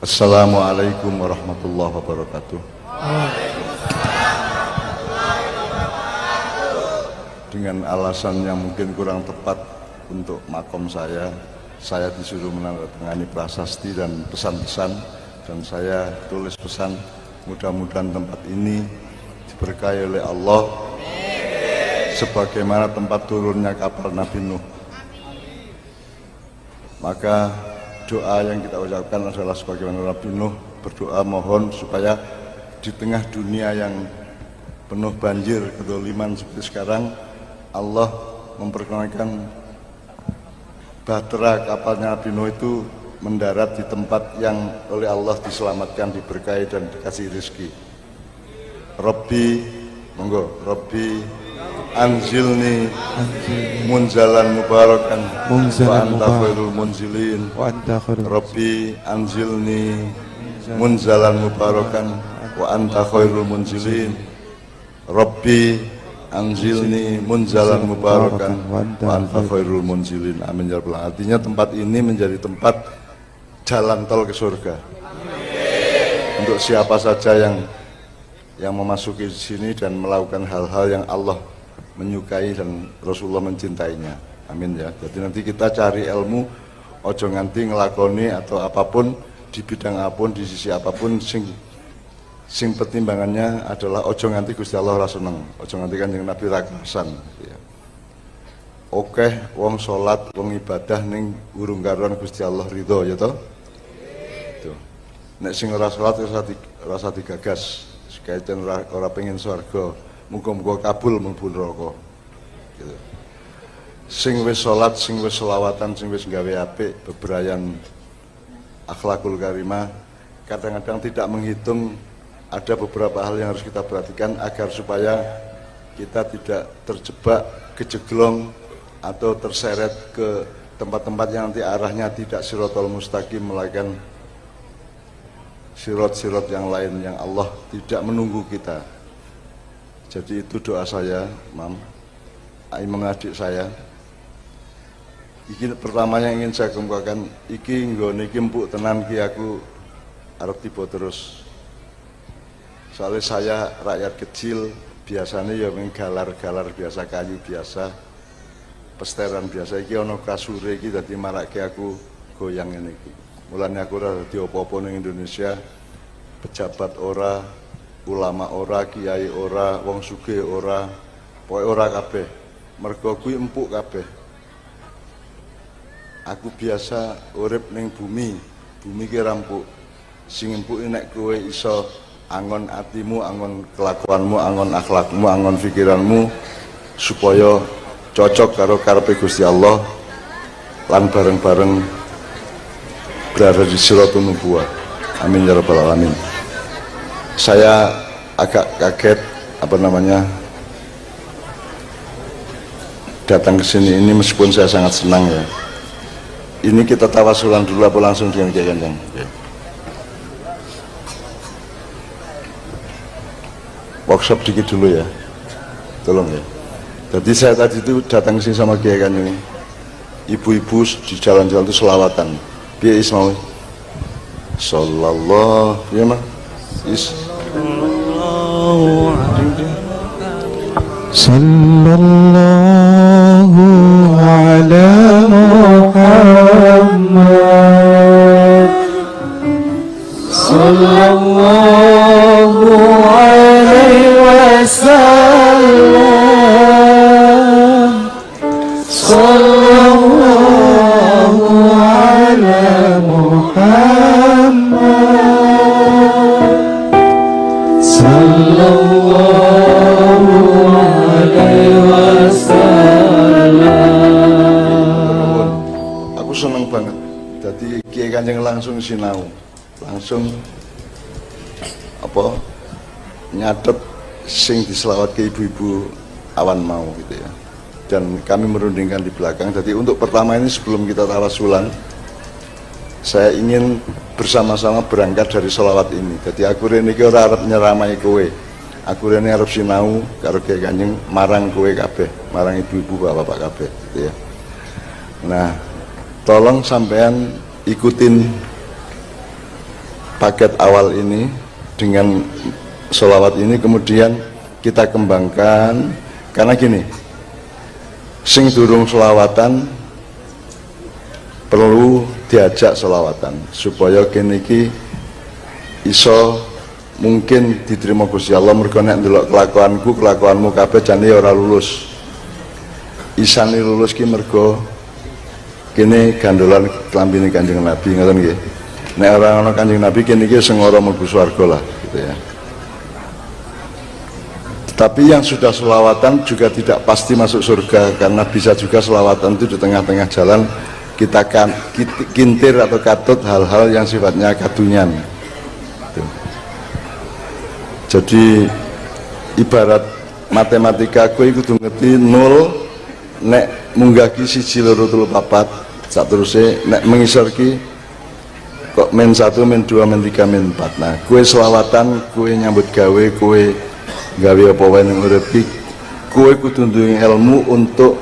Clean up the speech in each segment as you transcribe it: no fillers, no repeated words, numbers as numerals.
Assalamualaikum warahmatullahi wabarakatuh. Dengan alasan yang mungkin kurang tepat untuk makom saya disuruh menandatangani prasasti dan pesan-pesan, dan saya tulis pesan, mudah-mudahan tempat ini diberkahi oleh Allah sebagaimana tempat turunnya kapal Nabi Nuh. Maka doa yang kita ucapkan adalah sebagaimana Nabi Nuh berdoa mohon supaya di tengah dunia yang penuh banjir kedzaliman seperti sekarang, Allah memperkenalkan bahtera kapalnya Nabi Nuh itu mendarat di tempat yang oleh Allah diselamatkan, diberkahi dan dikasih rezeki. Rabbi, monggo, Rabbi anzilni munzalan mubarakan wa anta khairul munzilin. Rabbi anzilni munzalan mubarakan wa anta khairul munzilin. Rabbi anzilni munzalan mubarakan wa anta khairul munzilin. Amin ya rabbal alamin. Artinya tempat ini menjadi tempat jalan tol ke surga. Untuk siapa saja yang memasuki sini dan melakukan hal-hal yang Allah menyukai dan Rasulullah mencintainya. Amin ya. Jadi nanti kita cari ilmu, ojo nganti ngelakoni atau apapun di bidang apapun, di sisi apapun, sing pertimbangannya adalah ojo nganti Gusti Allah ora seneng, ojo nganti Kanjeng Nabi ra kerasan ya. Oke, wong salat, wong ibadah ning urung karuan Gusti Allah ridho ya toh. Tuh. Nek sing ora salat rasa digagas, sekaitan ora pengen swarga. Muga-muga kabul mlebu neraka. Gitu. Sing wis salat, sing wis selawatan, sing wis gawe apik, bebrayan akhlakul karimah, kadang-kadang tidak menghitung ada beberapa hal yang harus kita perhatikan agar supaya kita tidak terjebak, kejeglong atau terseret ke tempat-tempat yang nanti arahnya tidak siratal mustaqim, melainkan sirot-sirot yang lain yang Allah tidak menunggu kita. Jadi itu doa saya, Mam, adik saya. Iki pertama yang ingin saya kemukakan, iki nggone iki empuk tenan ki aku arep tiba terus. Soalnya saya rakyat kecil, biasanya ya galar-galar biasa, kayu biasa, pesteran biasa. Iki ono kasure iki dadi marake aku goyang ngene iki. Mulane aku ora dadi apa-apa ning Indonesia, pejabat ora, ulama ora, kiai ora, wong sugih ora, pokoke ora kabeh. Mergo kuwi empuk kabeh. Aku biasa urip ning bumi ki rampuk. Sing empuk nek kowe iso angon atimu, angon kelakuanmu, angon akhlakmu, angon pikiranmu supaya cocok karo karepe Gusti Allah lan bareng-bareng berada di siratul nubuwah. Amin ya rabbal alamin. Saya agak kaget datang ke sini ini, meskipun saya sangat senang ya. Ini kita tawasulan dulu apa langsung dengan Kiai Kanjeng? Workshop dikit dulu ya, tolong ya. Jadi saya tadi itu datang ke sini sama Kiai Kanjeng, ibu-ibu di jalan-jalan itu selawatan. Biar Ismail sallallahu ya mah sallallahu ala Muhammad sallallahu alaihi wasallam sallallahu ala Muhammad sallallahu alaihi wasallam. Aku seneng banget. Jadi Kiai Kanjeng langsung sinau, langsung nyatet sing diselawat ke ibu-ibu awan mau gitu ya. Dan kami merundingkan di belakang. Jadi untuk pertama ini sebelum kita tawasulan, saya ingin bersama-sama berangkat dari selawat ini. Jadi aku rene iki ora arep nyeramai kowe. Aku rene arep sinau karo Kiai Kanjeng marang kowe kabeh, marang ibu-ibu bapak-bapak kabeh gitu ya. Nah, tolong sampean ikutin paket awal ini dengan sholawat ini kemudian kita kembangkan, karena gini, sing durung sholawatan perlu diajak sholawatan supaya kene iki iso mungkin diterima Gusti Allah. Mergo nek ndelok kelakuanmu kabeh jane ora lulus. Isane lulus ki mergo kene gandolan klambine Kanjeng Nabi, ngoten nggih. Nek ora ana Kanjeng Nabi kene iki sengara mlebu swarga lah gitu ya. Tapi yang sudah selawatan juga tidak pasti masuk surga, karena bisa juga selawatan itu di tengah-tengah jalan kita kan kintir atau katut hal-hal yang sifatnya kadunyan. Jadi ibarat matematika kowe kudu ngerti nol nek munggah ki 1 2 3 4 saterusé nek mengisor ki kok men 1 men 2 men 3 men 4. Nah kowe selawatan, kowe nyambut gawe, kowe gawe apa wae ning urip ki, kowe kudu duwe ilmu untuk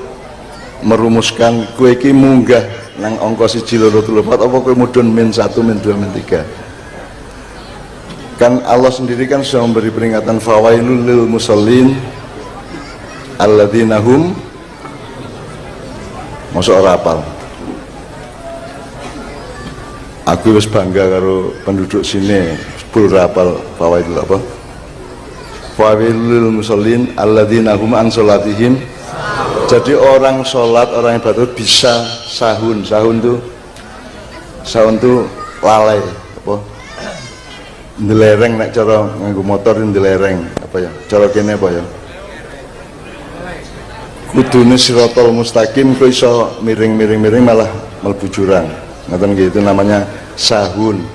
merumuskan kowe iki munggah nang angka 1 2 3 4 apa kowe mudhun men 1 men 2 men 3. Kan Allah sendiri kan sudah memberi peringatan fawailul lil musallin alladzina hum, masuk ora apal. Aku wis bangga karo penduduk sini, sepuluh apal fawailul apa? Fawailul musallin alladzina hum an salatihim. Jadi orang sholat, orang ibadah bisa sahun tuh lalai apa? Ndelereng nek cara nganggo motor ndelereng apa ya? Cara kene apa ya? Kudune siratal mustaqim kok iso miring malah mlebu jurang. Ngoten nggih, itu namanya sahun.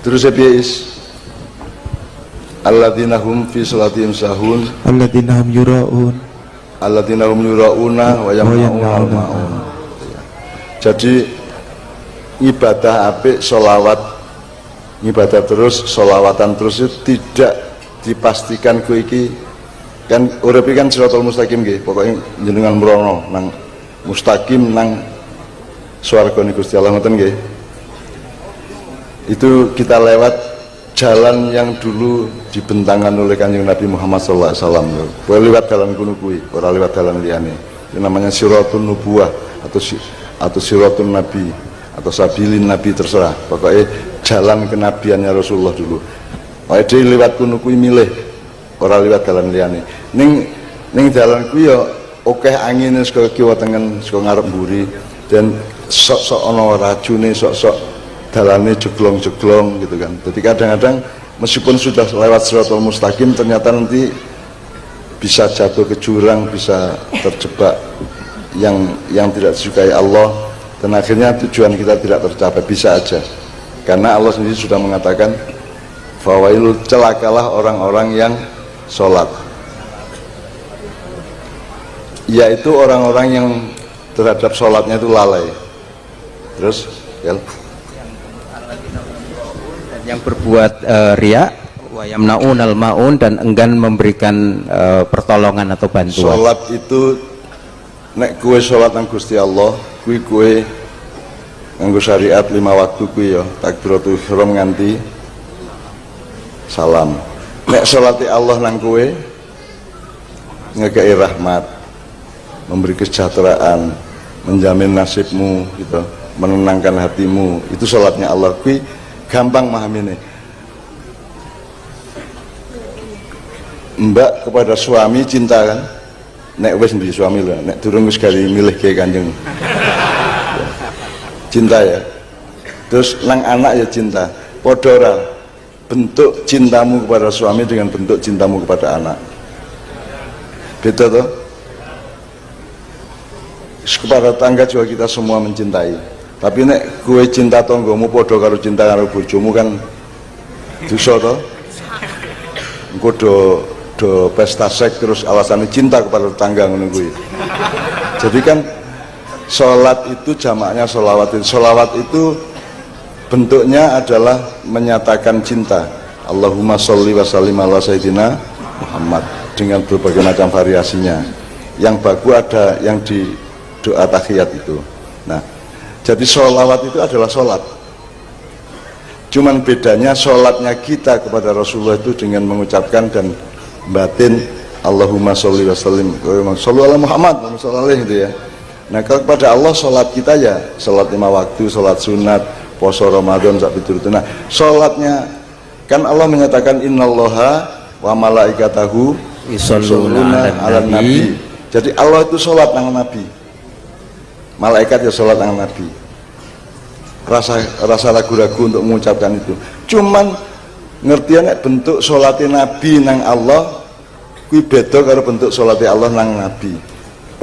Terus piye is? Alladzina hum fi salatihim sahun, alladzina hum yura'un, alladzina hum yura'una wa yamna'un ma'un. Jadi ibadah apik, sholawat, ibadah terus, sholawatan terus itu tidak dipastikan kowe iki kan urip kan siratal mustaqim nggih, pokoknya jenengan mrono nang mustaqim nang swargane Gusti Allah ngoten nggih. Itu kita lewat jalan yang dulu dibentangkan oleh Kanjeng Nabi Muhammad sallallahu alaihi wasallam. Kowe lewat jalan kuno kuwi, ora lewat jalan liyane. Itu namanya siratun nubuwah atau siratun nabi atau sabilin nabi, terserah. Pokoknya jalan kenabiannya Rasulullah dulu. Pokoknya dia lewat kuno kuwi milih, ora lewat jalan liyane. Ning jalan kuwi ya akeh angine saka kiwa tengen, saka ngarep mburi, dan sok-sok ana racune, sok-sok dalane jeglong-jeglong gitu kan. Jadi kadang-kadang meskipun sudah lewat siratal mustaqim ternyata nanti bisa jatuh ke jurang, bisa terjebak yang tidak disukai Allah, dan akhirnya tujuan kita tidak tercapai, bisa aja. Karena Allah sendiri sudah mengatakan fawailul, celakalah orang-orang yang sholat, yaitu orang-orang yang terhadap sholatnya itu lalai. Terus ya, yang berbuat riya wa yamnaunal maun, dan enggan memberikan pertolongan atau bantuan. Sholat itu nek kue sholat nang Gusti Allah, kue nganggo syariat 5 waktu kue ya takbiratul ihram nganti salam. Nek sholati Allah nang kue ngekei rahmat, memberi kesejahteraan, menjamin nasibmu gitu, menenangkan hatimu, itu sholatnya Allah. Kue gampang memahami nih. Mbak kepada suami cinta kan, nek wis sendiri suami lah, nek durung wis kali milih ke Kanjeng cinta ya. Terus nang anak ya cinta, podora bentuk cintamu kepada suami dengan bentuk cintamu kepada anak beda toh. Kepada tangga juga kita semua mencintai, tapi nek gue cinta tonggomu podo karo cinta karo bojomu kan dosa toh. Engko do pesta seks terus alasannya cinta kepada tetangga ngono kuwi. Jadi kan sholat itu jamaknya sholawat. Sholawat itu bentuknya adalah menyatakan cinta. Allahumma sholli wa sallim ala sayyidina Muhammad dengan berbagai macam variasinya. Yang bagus ada yang di doa tahiyat itu. Nah, jadi sholawat itu adalah sholat. Cuman bedanya sholatnya kita kepada Rasulullah itu dengan mengucapkan dan batin Allahumma sholli wa sallim sholli ala Muhammad gitu ya. Nah kalau kepada Allah sholat kita ya sholat 5 waktu, sholat sunat, poso Ramadan sak piturutna. Sholatnya kan Allah menyatakan innallaha wa malaikatahu yusholluna ala nabi. Jadi Allah itu sholat nang nabi, malaikat ya sholat nang nabi. Rasa ragu-ragu untuk mengucapkan itu. Cuman ngertian bentuk sholatnya nabi nang Allah kui beda karo bentuk sholatnya Allah nang nabi.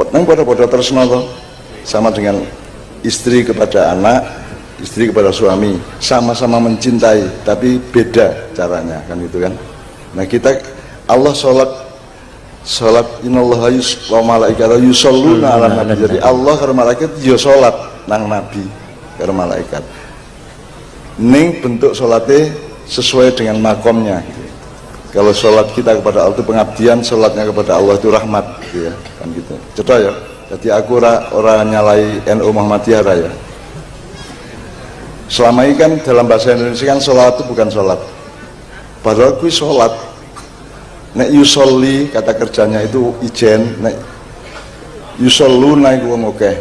Nang pada tresna sama dengan istri kepada anak, istri kepada suami, sama-sama mencintai tapi beda caranya kan gitu kan. Nah kita Allah sholat innallaha wa malaikatahu yusholluna ala nabi. Jadi Allah karo malaikat ya sholat nang nabi karo malaikat. Ning bentuk sholatnya sesuai dengan makomnya gitu. Kalau sholat kita kepada Allah itu pengabdian, sholatnya kepada Allah itu rahmat gitu ya kan gitu. Cetok ya. Jadi aku orang nyalai NU Muhammadiyah ya. Selama ini kan dalam bahasa Indonesia kan sholat itu bukan sholat. Padahal kui sholat. Nek yusolli kata kerjanya itu ijen, nek yusholluna iku wong akeh.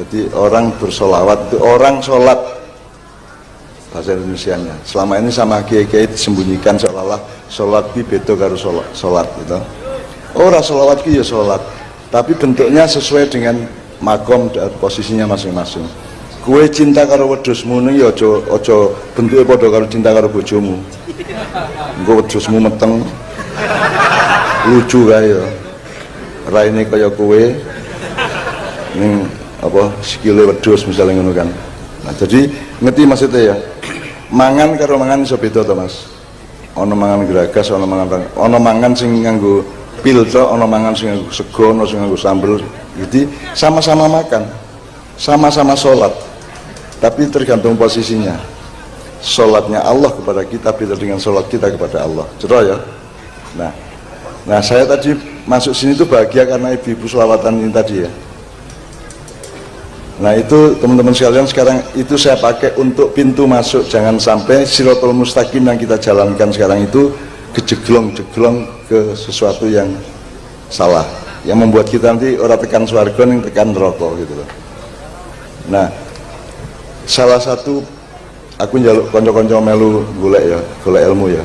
Jadi orang bersolawat itu orang sholat bahasa Indonesianya. Selama ini sama kiai-kiai disembunyikan seolah-olah sholat ki beda karo sholat gitu. Ora sholawat ki ya sholat, tapi bentuknya sesuai dengan makom dan posisinya masing-masing. Kue cinta karo wedhusmu ning ya aja bentuke padha karo cinta karo bojomu. Engko wedhusmu meteng lucu kae ya. Raine kaya kowe ning apa sikile wedhus misalnya ngono kan. Nah, jadi ngerti maksudnya ya. Mangan karo mangan iso beda to, Mas. Ana mangan geragas, ana mangan sing nganggo pil to, ana mangan sing nganggo sego, ana sing nganggo sambel. Jadi sama-sama makan. Sama-sama sholat. Tapi tergantung posisinya. Sholatnya Allah kepada kita beda dengan sholat kita kepada Allah. Cetok ya. Nah saya tadi masuk sini tuh bahagia karena ibu-ibu selawatan ini tadi ya. Nah itu teman-teman sekalian sekarang itu saya pakai untuk pintu masuk. Jangan sampai Shirathul Mustaqim yang kita jalankan sekarang itu kejeglong-jeglong ke sesuatu yang salah, yang membuat kita nanti orang tekan swarga yang tekan neraka gitu loh. Nah salah satu aku njaluk konco-konco melu golek ilmu ya.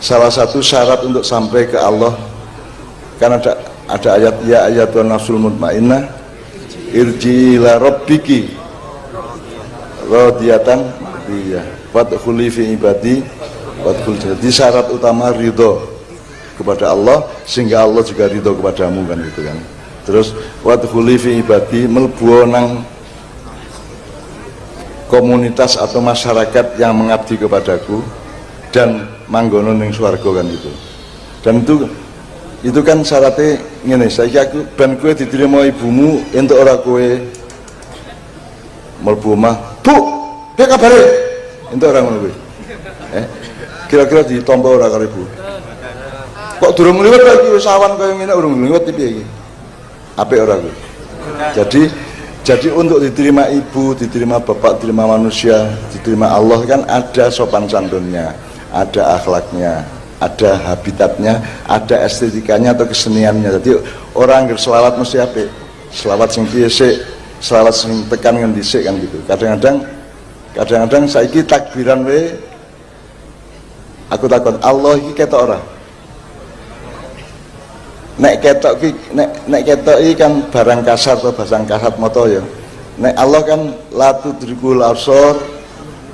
Salah satu syarat untuk sampai ke Allah kan ada ayat ya ayyatuhan nafsul mutmainnah irji ila rabbiki radiyatan mardiyah wadkhuli fi ibadi wadkhul. Jadi syarat utama ridho kepada Allah sehingga Allah juga ridho kepadamu kan gitu kan. Terus wadkhuli fi ibadi mlebu nang komunitas atau masyarakat yang mengabdi kepadaku dan manggono ning swarga kan gitu. Dan itu kan syaratnya ngene, saiki aku ben kowe diterima ibumu entuk ora kowe mlebu omah, Bu, piye kabare? Entuk ora ngono kuwi. Kira-kira ditampa ora karo ibu? Kok durung liwat lagi wis awan kaya ngene urung liwat piye iki? Apik ora kuwi? Jadi untuk diterima ibu, diterima bapak, diterima manusia, diterima Allah kan ada sopan santunnya, ada akhlaknya, ada habitatnya, ada estetikanya atau keseniannya. Jadi orang berselawat mesti apik. Selawat sing piye sik, selawat sing tekan ngendi sik kan gitu. Kadang-kadang saiki takbiran we aku takon Allah iki ketok ora? Nek ketok iki kan barang kasar atau barang kasat moto ya. Nek Allah kan la tudrikul absar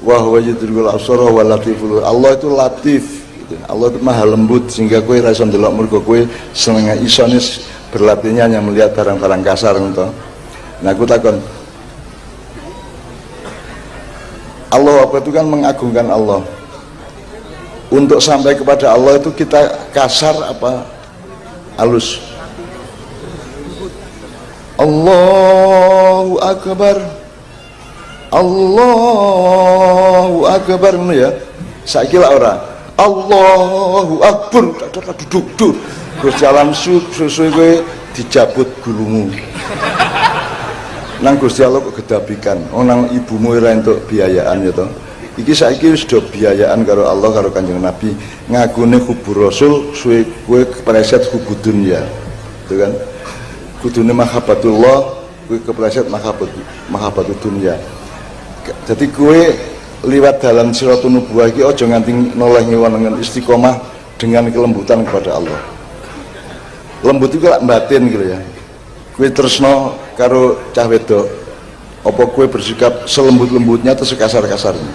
wa huwa yudrikul absar wa latiful. Allah itu latif gitu. Allah itu maha lembut sehingga kowe ra iso ndelok mergo kowe seneng isone berlatihnya hanya melihat barang-barang kasar ngono. Nah aku takon Allah apa itu kan mengagungkan Allah. Untuk sampai kepada Allah itu kita kasar apa halus? Allahu Akbar, Allahu Akbar ya. Saiki lak ora Allahu Akbar duduk terus jalan susu kowe dijabut gulumu. Nang Gusti Allah kok gedabikan. Nang ibumu ora entuk biayaan ya to. iki saiki wis do biayaan karo Allah karo Kanjeng Nabi ngagune hubur Rasul suwe kowe kepleset hubud dunya gitu kan kudune mahabbatullah kowe kepleset mahabbatud dunya jadi kowe liwat dalan siratun nubuwah iki aja nganti noleh ngewan istiqomah dengan kelembutan kepada Allah. Lembut itu lak batin gitu ya. Kowe tresno karo cah wedok apa kowe bersikap selembut-lembutnya atau sekasar-kasarnya?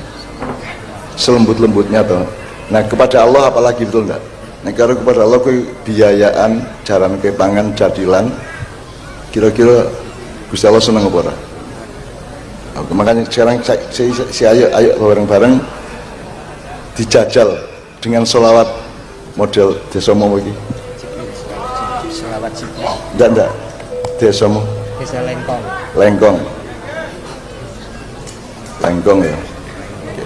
Selembut-lembutnya toh. Nah kepada Allah apalagi, betul enggak? Nah kalau kepada Allah kowe biayaan jaran kepangan jadilan kira-kira Gusti Allah seneng apa ora? Makanya sekarang ayo bareng-bareng dijajal dengan sholawat model desomo iki. Sholawat Jibril. Enggak desomo. Desa Lengkong. Lengkong ya. Oke.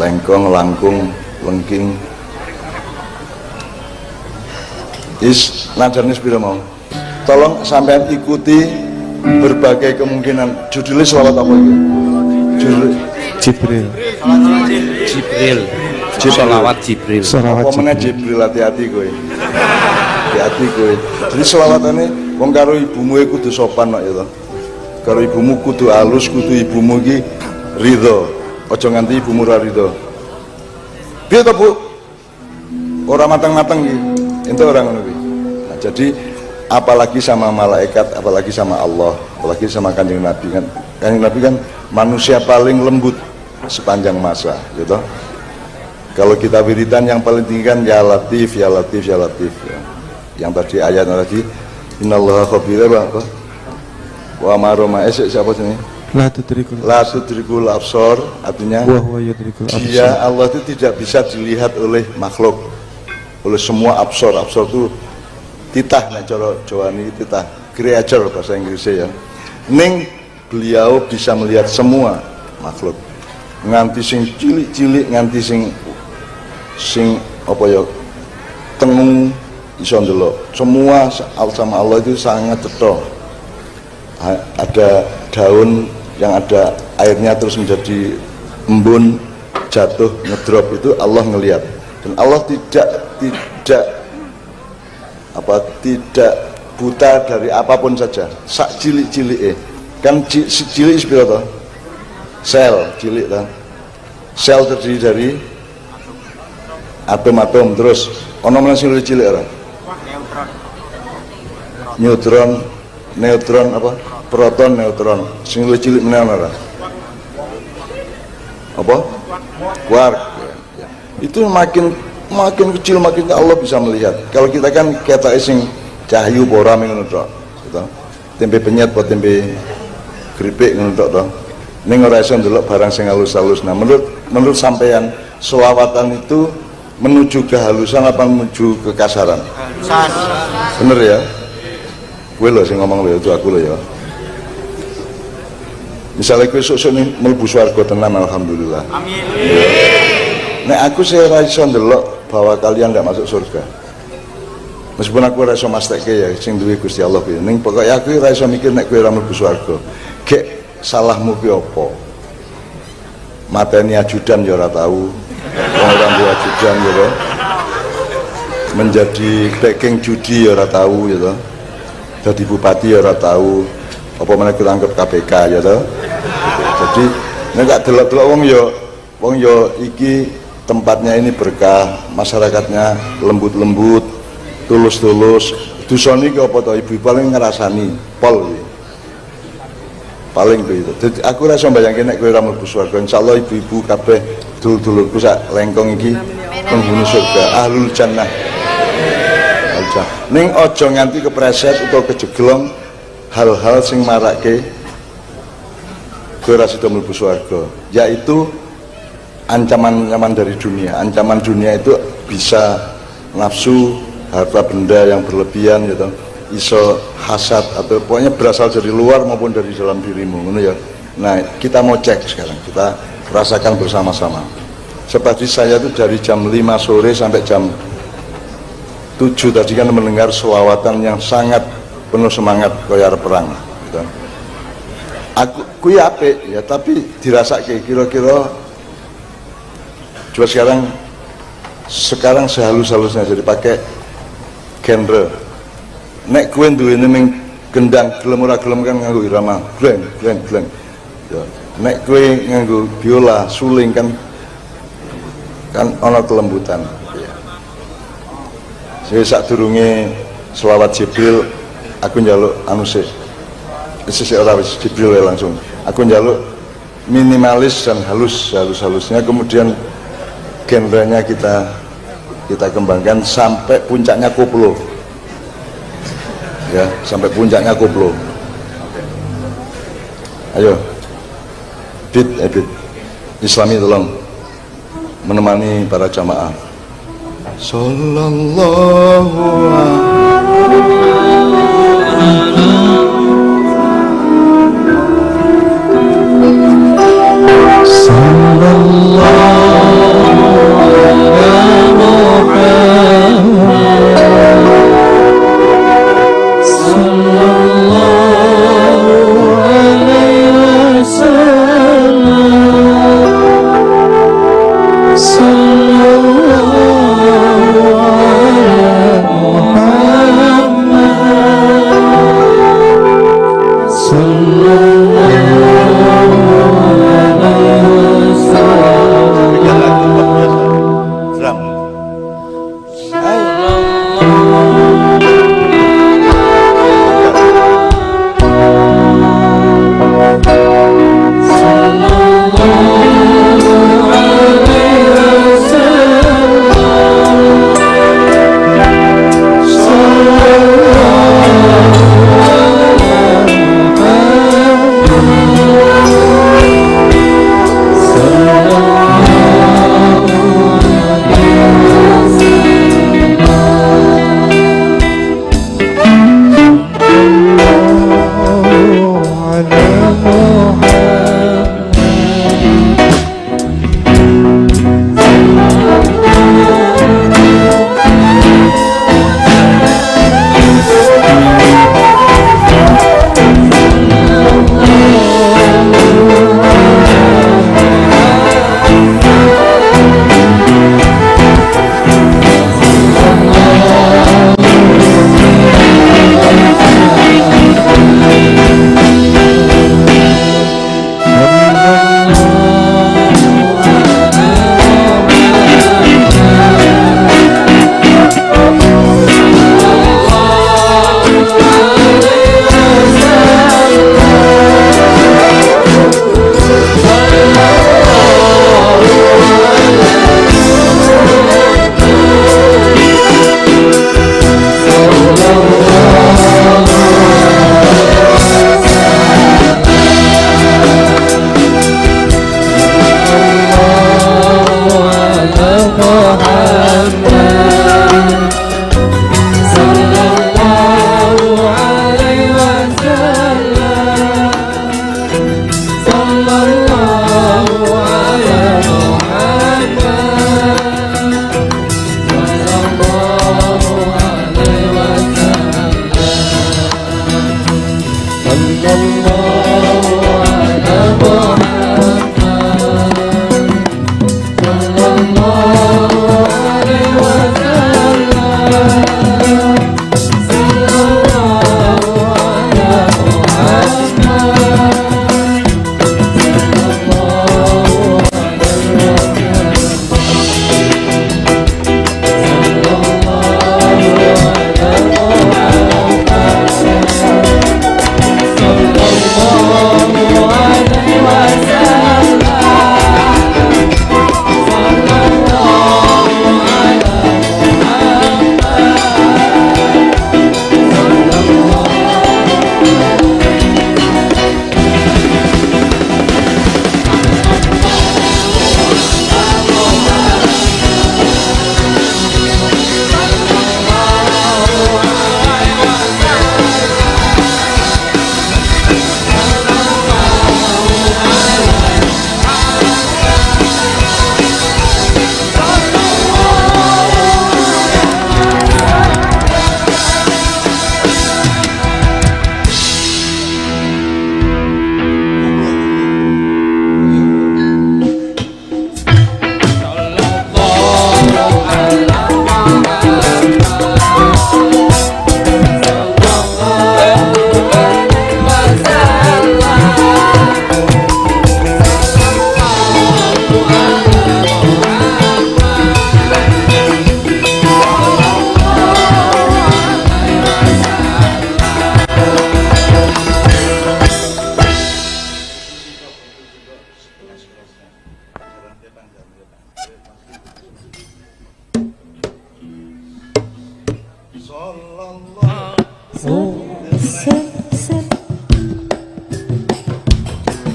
Lengkong, langkung, lengking. Nadanya sepira mau. Tolong sampean ikuti berbagai kemungkinan. Judulnya sholawat apa itu? Judul Jibril. Sholawat Jibril. Sholawat Pokoknya Jibril. Jibril, hati-hati kowe. Hati-hati kowe. Jadi sholawatane wong karo ibumu kudu sopan kok ya to. Karo ibumu kudu alus, kudu ibumu iki ridho. Aja nganti ibumu ora ridho. Piye to, Bu? Ora matang-matang iki. Ente ora ngono kuwi. Nah, jadi apalagi sama malaikat, apalagi sama Allah, apalagi sama Kanjeng Nabi kan. Kanjeng Nabi kan manusia paling lembut sepanjang masa, gitu. Kalau kita wiridan yang paling tinggi kan ya Latif, ya Latif, ya Latif ya. Yang tadi ayat tadi innallaha khabira apa? Wa maroma siapa sini? La tudrikul absar, artinya Wa huwa yudrikul absar. dia Allah itu tidak bisa dilihat oleh makhluk, oleh semua absar. Absar itu titah, nah cara Jawa ini titah, creature bahasa Inggrisnya ya. Ning beliau bisa melihat semua makhluk, nganti sing cilik-cilik, nganti sing apa ya tengu iso ndelok. Semua sama Allah itu sangat cetha. Ada daun yang ada airnya terus menjadi embun, jatuh, ngedrop, itu Allah ngelihat. Dan Allah tidak buta dari apapun saja. Sak cilik-cilik kan cilik sepiro to? Sel cilik kan. Sel terdiri dari atom-atom, terus ono meneh sing cilik ora? Neutron, apa? Proton, neutron. Sing cilik meneh ora? Apa? Quark. Ya. Itu makin kecil makin Allah bisa melihat. Kalau kita kan ketok sing cahyu ora ngono tok, gitu. Tempe penyet apa tempe keripik ngono tok to. Ning ora iso ndelok barang sing halus-halus. Nah, menurut sampean selawatan itu menuju kehalusan apa menuju kekasaran? Bener ya? Kowe lho sing ngomong lho, itu aku lho ya. Misalnya kowe sok-sok mlebu swarga tenan alhamdulillah. Amin. Ya. Nek aku sih ora iso ndelok bahwa kalian tidak masuk surga. Meskipun aku ora iso mastekke ya sing duwe Gusti Allah kuwi. Ning pokoke aku ora iso mikir nek kowe ora mlebu swarga. Gek salahmu ki apa? Mateni ajudan ya ora tahu. Wong ora duwe ajudan ya to. Menjadi backing judi ya ora tahu ya to. Dadi bupati ya ora tahu. Apa meneh ketangkep KPK ya to. Jadi nek gak delok-delok wong ya iki tempatnya ini berkah, masyarakatnya lembut-lembut, tulus-tulus. Dusone iki apa to ibu paling ngrasani pol iki. Paling begitu. Jadi aku rasa bayangin nek kowe ora mlebu swarga, insyaallah ibu-ibu kabeh dulur-dulurku sak Lengkong iki penghuni surga, ahlul jannah. Ning aja nganti kepreset utawa kejeglong hal-hal sing marake kowe ora sida mlebu swarga, yaitu ancaman-ancaman dari dunia. Ancaman dunia itu bisa nafsu, harta benda yang berlebihan gitu. Iso hasad atau pokoknya berasal dari luar maupun dari dalam dirimu, ya. Nah, kita mau cek sekarang, kita rasakan bersama-sama. Seperti saya itu dari jam 5 sore sampai jam 7 tadi kan mendengar selawatan yang sangat penuh semangat koyar perang. Gitu. aku kuwi apik ya, tapi dirasake kira-kira coba sekarang sehalus-halusnya jadi pakai genre. Nek kowe duwene ning gendang gelem ora gelem kan nganggo irama gleng gleng gleng ya. Nek kowe nganggo biola suling kan ana kelembutan ya. Saya sadurunge selawat Jibril aku njaluk anu sik ora wis Jibril langsung aku njaluk minimalis dan halus-halusnya, kemudian genrenya kita kembangkan sampai puncaknya koplo ya, sampai puncaknya koplo. Ayo beat Islami tolong menemani para jamaah. Sallallahu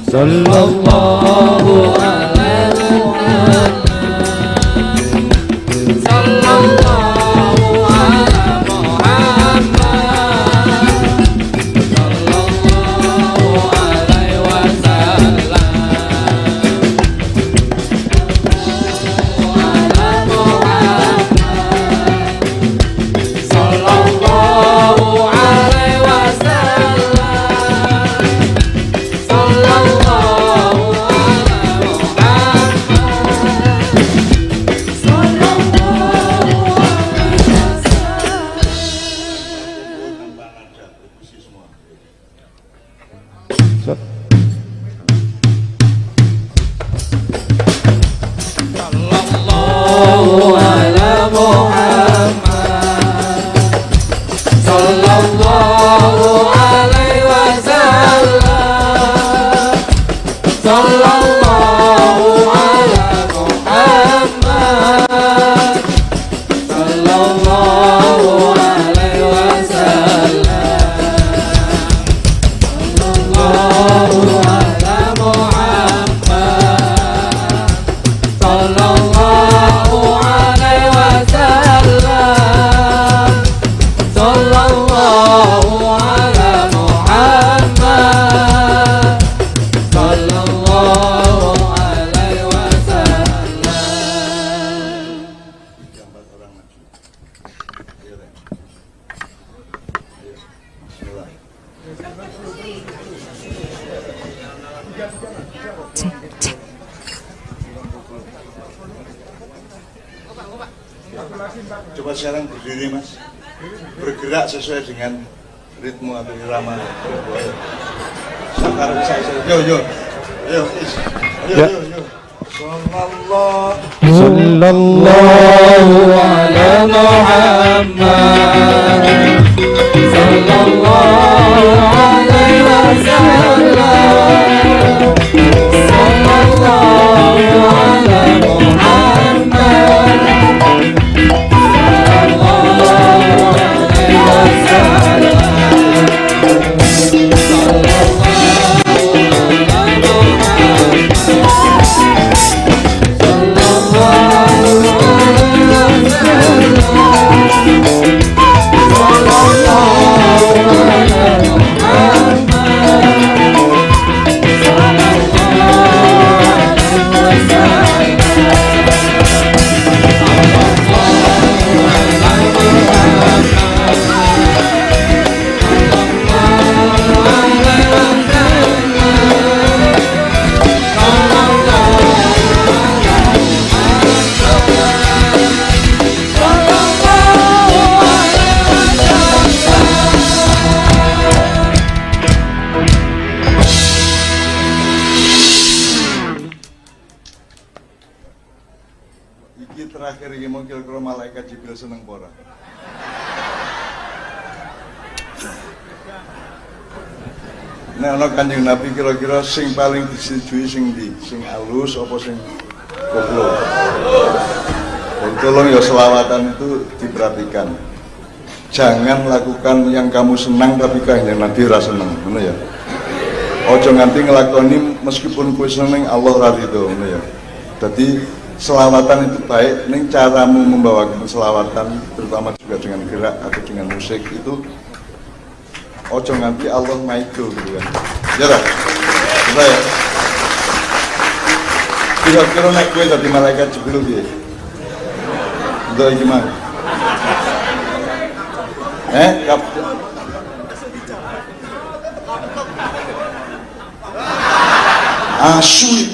Sallallahu alaihi Coba sekarang berdiri Mas, bergerak sesuai dengan ritme atau irama. Sekarang yo yo yo yo. Sallallahu ala Muhammad Sallallahu alaihi wasallam Sallallahu ala Muhammad Sallallahu alaihi wasallam Iki terakhir iki mau kira-kira malaikat Jibril seneng pora. Nah, ana Kanjeng Nabi kira-kira sing paling disetujui sing ndi? Sing halus apa sing goblok? Dan tolong ya selawatan itu diperhatikan. Jangan lakukan yang kamu senang tapi Kanjeng Nabi ra seneng, ngono ya. Ojo nganti ngelakoni meskipun kowe seneng Allah ra ridho, ngono ya. Dadi selawatan itu baik, ning caramu membawakan selawatan terutama juga dengan gerak atau dengan musik itu ojo nganti Allah maido gitu kan. Ya lah. Coba ya. Kira-kira nek kowe dadi malaikat Jibril piye? Ndak gimana? Asu.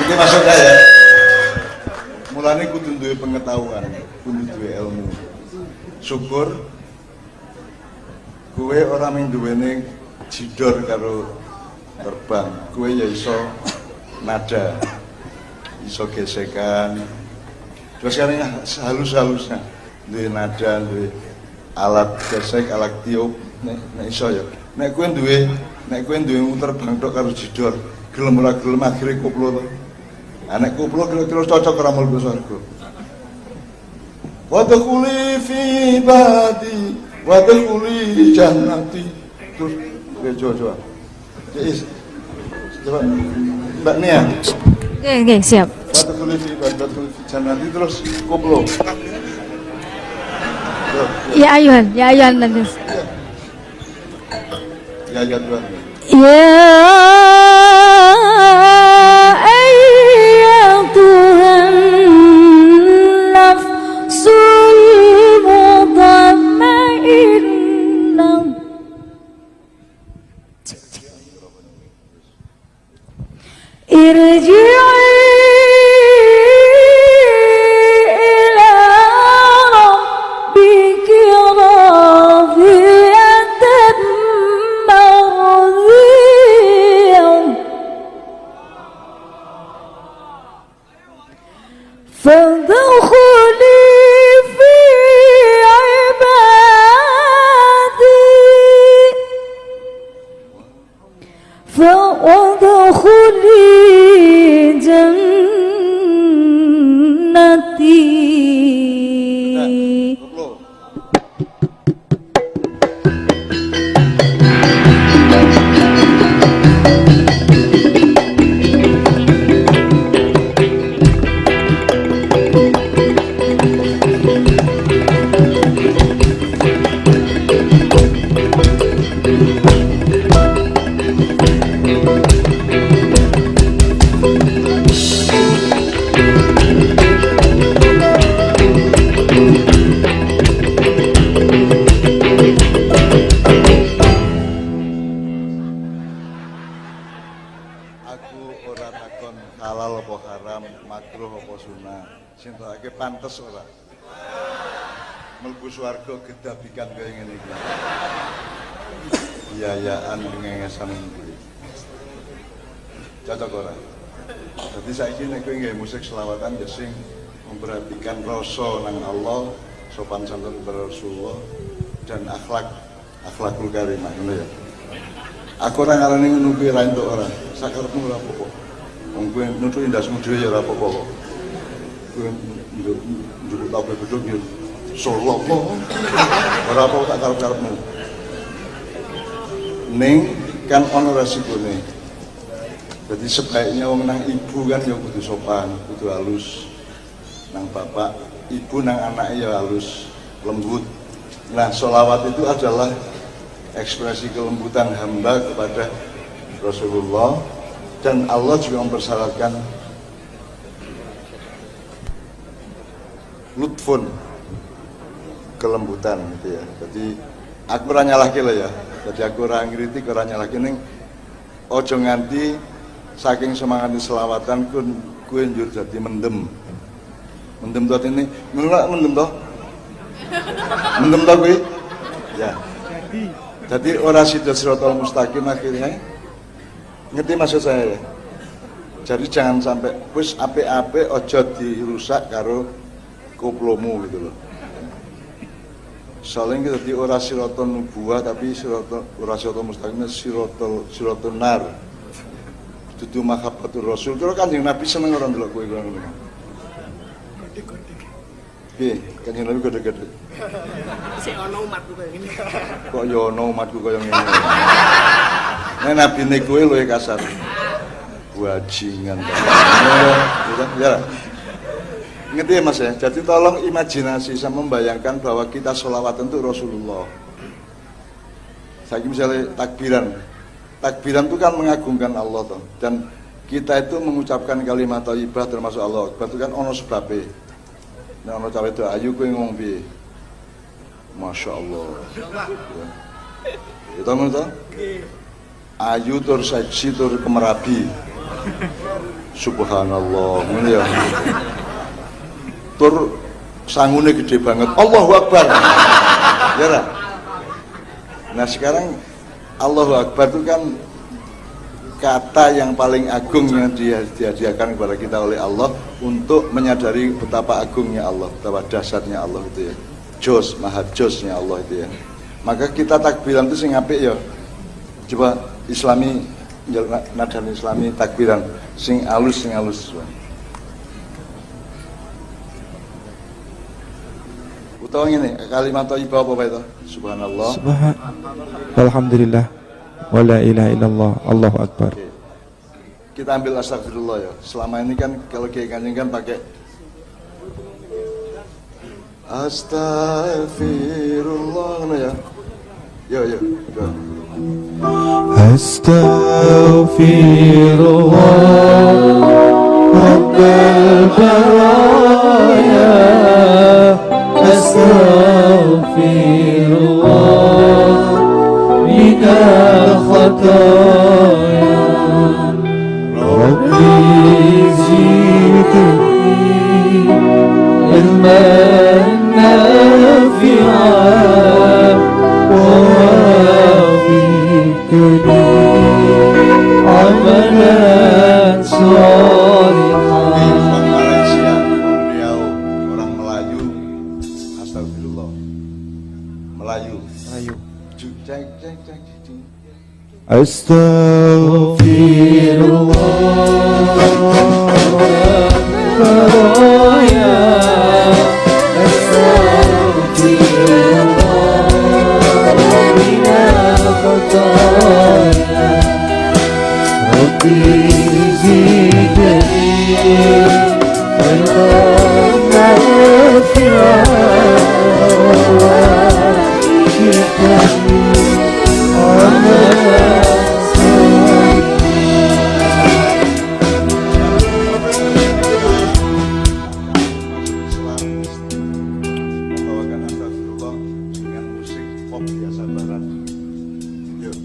Ini maksudnya ya. Mulane kudu duwe pengetahuan, kudu duwe ilmu. Syukur kowe ora mung duwene jidor karo terbang, kowe ya iso nada, iso gesekan. Terus sekarang halus-halusnya duwe nada, duwe alat gesek, alat tiup, nek iso ya. Nek kowe duwe Nek kowe duwe terbang tok karo jidor, gelem ora gelem akhire koplo to. Nek koplo kira-kira cocok ora mlebu swarga. Wa dakhuli fi ibadi wa dakhuli jannati. Terus coba. Coba Mbak Nia. Oke, siap. Wa dakhuli fi ibadi wa dakhuli fi jannati terus koplo. Ya ayuhan nanti. Ya Tuhan. Ya ayyatuhan nafsul mutmainnah irji'i ila rabbiki radiyatan mardiyah fadkhuli fi ibadi fadkhuli jannati. Koplo. Aku ora takon halal apa haram, makruh apa sunah. Sing takake pantes ora. Mlebu swarga gedabikan kaya ngene iki. Biayaan ngengesan kuwi. Cocok ora? Dadi saiki nek kowe nggih musik selawatan ya sing memperhatikan rasa nang Allah, sopan santun kepada Rasulullah dan akhlakul karimah ngono ya. Aku ora ngarani ngono kuwi ra entuk ora. Sakarepmu ora apa-apa. Wong kowe nututi ndasmu dhewe ya ora apa-apa kok. Kowe njupuk tape bedhug ya solopo. Ora apa tak karep-karepmu. Ning kan ana resikone. Jadi sebaiknya wong nang ibu kan ya kudu sopan, kudu halus. Nang bapak, ibu nang anaknya ya halus, lembut. Nah, sholawat itu adalah ekspresi kelembutan hamba kepada Rasulullah, dan Allah juga mempersyaratkan lutfun, kelembutan gitu ya. Jadi aku ora nyalahke lho ya. Jadi aku ora ngritik, ora nyalahke ning ojo nganti saking semangat selawatan kuwi njur dadi mendem. Mendem to ini, mendem to. Mendem to kuwi. Ya. Jadi ora siratal mustaqim akhirnya. Ngerti maksud saya ya? Jadi jangan sampai wis apik-apik aja dirusak karo koplomu gitu loh. Soalnya kita di ora siratal nubuwah tapi ora siratal mustaqim, siratal nar. Dudu mahabbatur rasul. Terus Kanjeng Nabi seneng ora ndelok kowe ngono. Piye? Kanjeng Nabi gede-gede. Sik ono umatku kaya ngene. Kok ya ono umatku kaya ngene. Nek nabine kowe luwih kasar. Bajingan. Ya. Ngerti ya Mas ya? Jadi tolong imajinasi sama membayangkan bahwa kita sholawat untuk Rasulullah. Saya misalnya takbiran itu kan mengagungkan Allah toh. Dan kita itu mengucapkan kalimat thayyibah termasuk Allah Akbar itu kan ono sebabnya. Nah ono cawe itu ayu kowe ngomong piye? Masya Allah. Ya tahu toh? Ayu tur seksi tur kemerabi. Subhanallah. Ngono ya. Tur sangune gede banget. Allahu Akbar. Ya lah. Nah sekarang Allahu Akbar itu kan kata yang paling agung yang dihadiahkan kepada kita oleh Allah untuk menyadari betapa agungnya Allah, betapa dahsyatnya Allah itu ya. Jos, maha josnya Allah itu ya. Maka kita takbiran itu sing apik ya. Coba Islami, nadan Islami takbiran sing alus. Utawa ngene, kalimat thayyibah apa itu? Subhanallah. Alhamdulillah. Wala ilaha illallah. Allahu akbar. Oke. Kita ambil astagfirullah ya. Selama ini kan kalau Kiai Kanjeng kan pakai astagfirullah ya. Yo. Astaghfirullah Rabbal baraya Astaghfirullah minal khataya Rabbi zidni ilman nafi'an wa amalan salihah. Orang Malaysia, beliau orang Melayu, astagfirullah. Melayu. Cek. Membawakan astagfirullah dengan musik pop biasa barat. Yuk.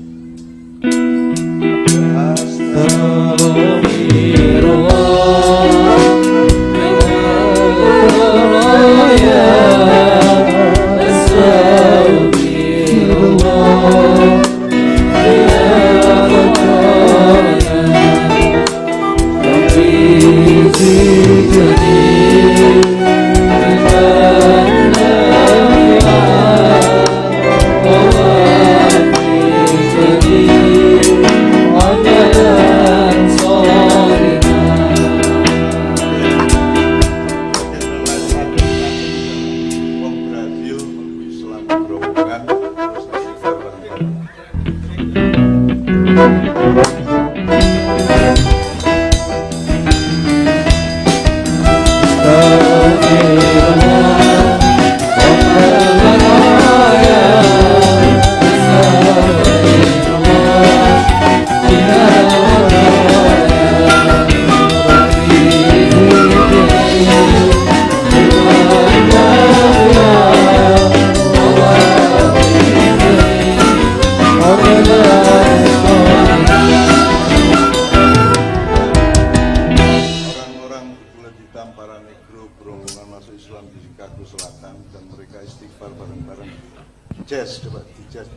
Jazz, coba di jazz.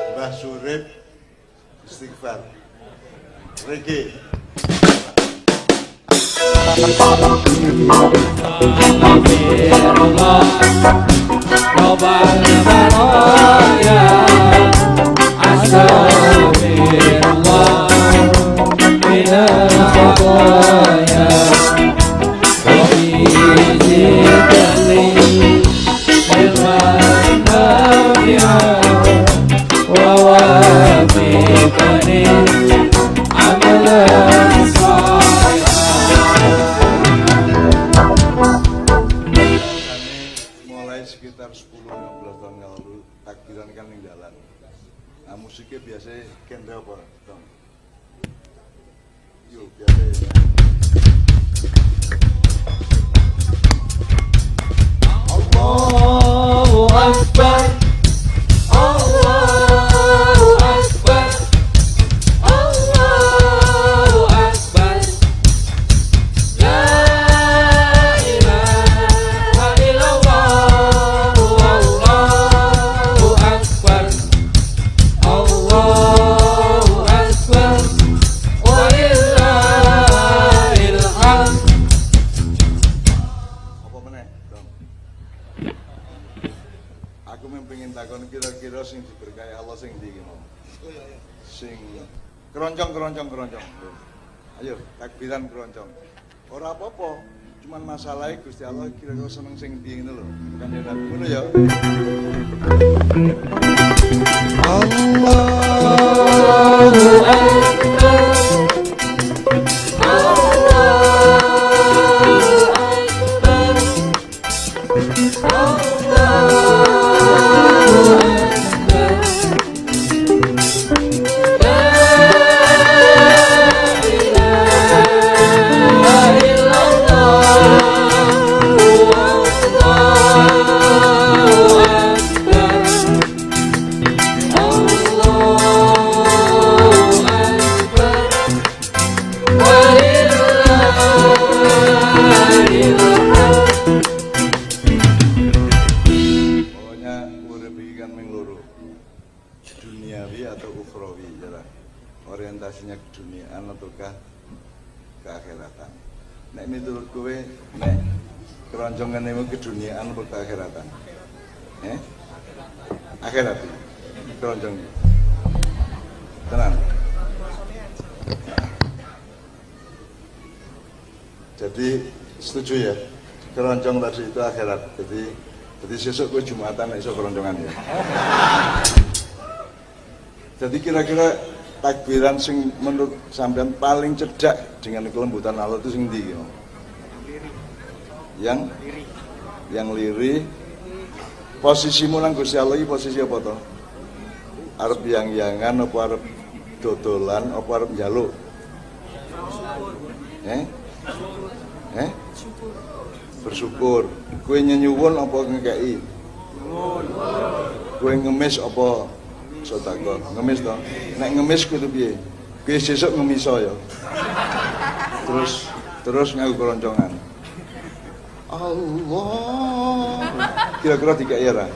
Mbah Surip istighfar reggae. Mulai sekitar 10-15 tahun yang lalu takbiran kan ning dalan. Nah musiknya biasanya genre apa, Tom? Yuk biasa. Allahu Akbar, Allah sing keroncong. Ayo takbiran keroncong. Ora apa-apa, cuman masalahnya Gusti Allah kira-kira seneng sing ndi ngono lho. Kan ya Nabi ngono ya. Allahu Akbar. Duniawi atau ukhrawi ya, orientasinya ke duniaan ataukah ke akhiratan. Nek miturut kowe nek keronconganmu ke duniaan atau ke akhiratan? Akhirat. Keroncong. Tenang. Jadi setuju ya? Keroncong tadi itu akhirat. Jadi sesuk kowe Jumatan nek iso keroncongan ya. Jadi kira-kira takbiran sing menurut sampean paling cedak dengan kelembutan Allah itu sing ndi? Yang lirih. Posisimu nang Gusti Allah iki posisi apa to? Arep yang-yangan apa arep dodolan apa arep njaluk? Bersyukur. Kowe nyuwun apa ngekeki? Kowe ngemis apa sedekah? Ngemis to. Nek ngemis kudu piye? Kowe sesuk ngemiso ya. Terus nganggo keroncongan. Allah. Kira-kira dikek ya.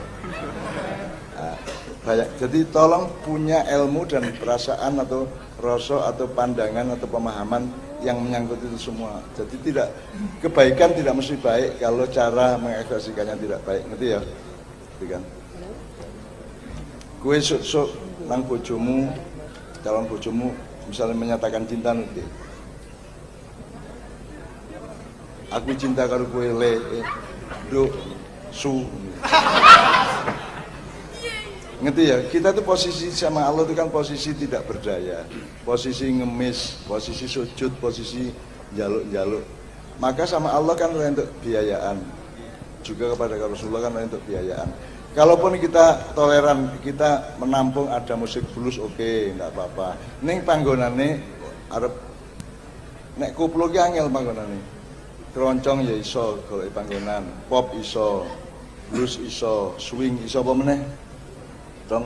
Jadi tolong punya ilmu dan perasaan atau rasa atau pandangan atau pemahaman yang menyangkut itu semua. Jadi kebaikan tidak mesti baik kalau cara mengekspresikannya tidak baik. Ngerti ya? Ngerti kan? Kowe sok nang bojomu, calon bojomu misalnya menyatakan cinta nanti. Aku cinta karo kowe su. Ngerti ya? Kita tuh posisi sama Allah itu kan posisi tidak berdaya, posisi ngemis, posisi sujud, posisi jaluk-jaluk. Maka sama Allah kan untuk biayaan, juga kepada Rasulullah kan untuk biayaan. Kalaupun kita toleran, kita menampung ada musik blues, oke, enggak apa-apa. Ning panggonane arep nek koplo ki angel panggonane. Keroncong ya iso golek panggonan, pop iso, blues iso, swing iso apa meneh? Dong.